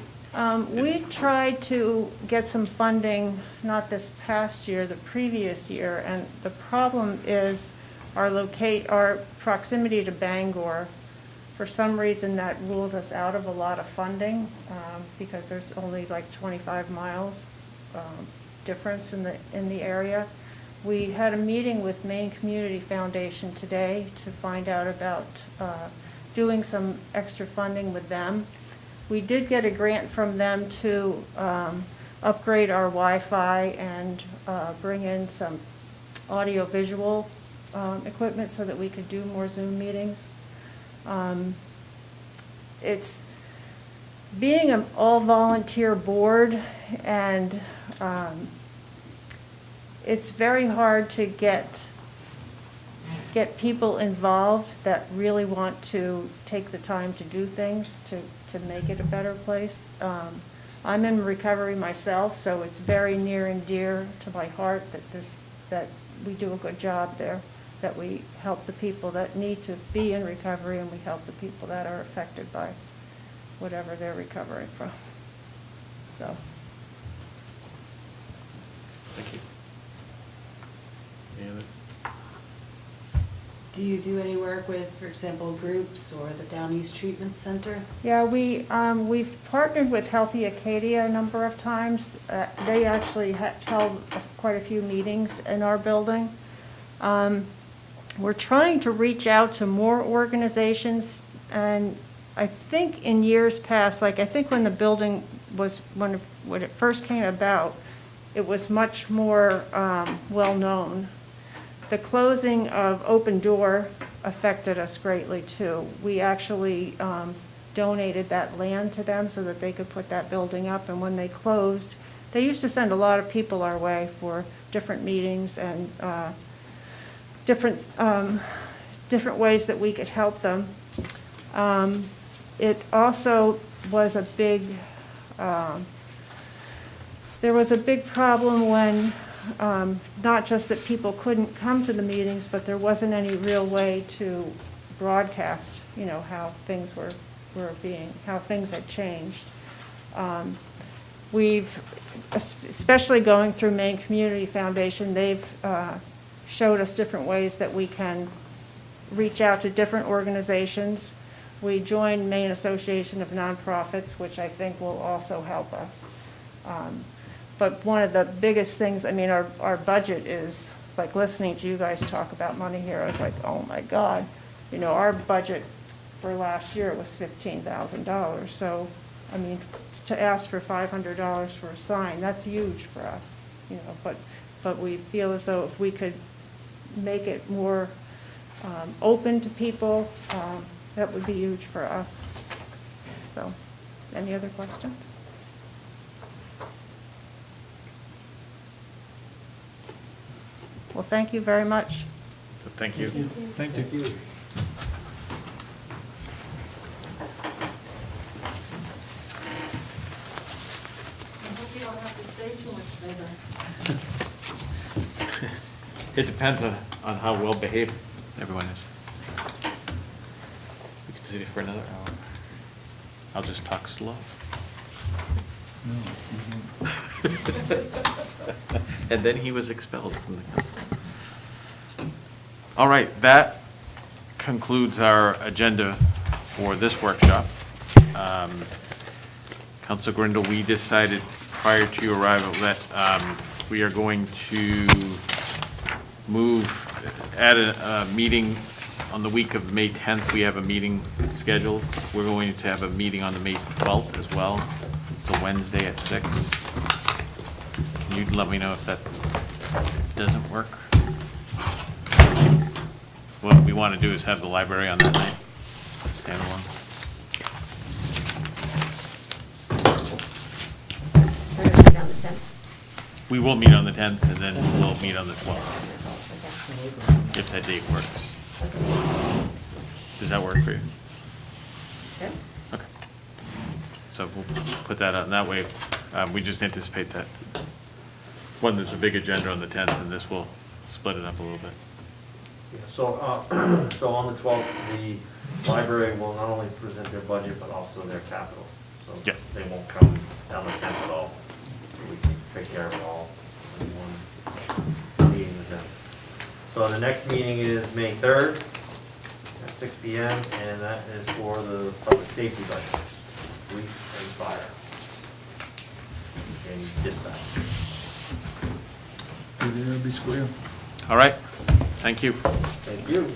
[SPEAKER 21] We tried to get some funding, not this past year, the previous year, and the problem is our proximity to Bangor. For some reason, that rules us out of a lot of funding because there's only like 25 miles difference in the area. We had a meeting with Maine Community Foundation today to find out about doing some extra funding with them. We did get a grant from them to upgrade our Wi-Fi and bring in some audio-visual equipment so that we could do more Zoom meetings. It's being an all-volunteer board, and it's very hard to get people involved that really want to take the time to do things to make it a better place. I'm in recovery myself, so it's very near and dear to my heart that we do a good job there, that we help the people that need to be in recovery, and we help the people that are affected by whatever they're recovering from. So.
[SPEAKER 1] Thank you. Any other?
[SPEAKER 18] Do you do any work with, for example, groups or the Down East Treatment Center?
[SPEAKER 21] Yeah, we've partnered with Healthy Acadia a number of times. They actually held quite a few meetings in our building. We're trying to reach out to more organizations, and I think in years past, like I think when the building was, when it first came about, it was much more well-known. The closing of Open Door affected us greatly too. We actually donated that land to them so that they could put that building up, and when they closed, they used to send a lot of people our way for different meetings and different ways that we could help them. It also was a big, there was a big problem when not just that people couldn't come to the meetings, but there wasn't any real way to broadcast, you know, how things were being, how things had changed. We've, especially going through Maine Community Foundation, they've showed us different ways that we can reach out to different organizations. We joined Maine Association of Nonprofits, which I think will also help us. But one of the biggest things, I mean, our budget is, like listening to you guys talk about money here, I was like, oh my God. You know, our budget for last year was $15,000. So, I mean, to ask for $500 for a sign, that's huge for us, you know, but we feel as though if we could make it more open to people, that would be huge for us. So, any other questions? Well, thank you very much.
[SPEAKER 1] Thank you.
[SPEAKER 3] Thank you.
[SPEAKER 18] I hope you don't have to stay too much later.
[SPEAKER 1] It depends on how well behaved everyone is. We could sit here for another hour. I'll just talk slow. And then he was expelled from the council. All right, that concludes our agenda for this workshop. Councilor Grindle, we decided prior to your arrival that we are going to add a meeting on the week of May 10th. We have a meeting scheduled. We're going to have a meeting on the May 12th as well. It's a Wednesday at 6. Can you let me know if that doesn't work? What we want to do is have the library on that night, standalone.
[SPEAKER 12] We're gonna meet on the 10th.
[SPEAKER 1] We will meet on the 10th, and then we'll meet on the 12th, if that date works. Does that work for you?
[SPEAKER 12] Okay.
[SPEAKER 1] Okay. So we'll put that out, and that way, we just anticipate that, one, there's a big agenda on the 10th, and this will split it up a little bit.
[SPEAKER 4] Yeah, so, so on the 12th, the library will not only present their budget, but also their capital. So
[SPEAKER 1] Yeah.
[SPEAKER 4] they won't come down the 10th at all. So we can take care of it all in one meeting with them. So the next meeting is May 3rd at 6 p.m. and that is for the public safety budget, police and fire, and dispatch.
[SPEAKER 3] Be there, be square.
[SPEAKER 1] All right, thank you.
[SPEAKER 4] Thank you.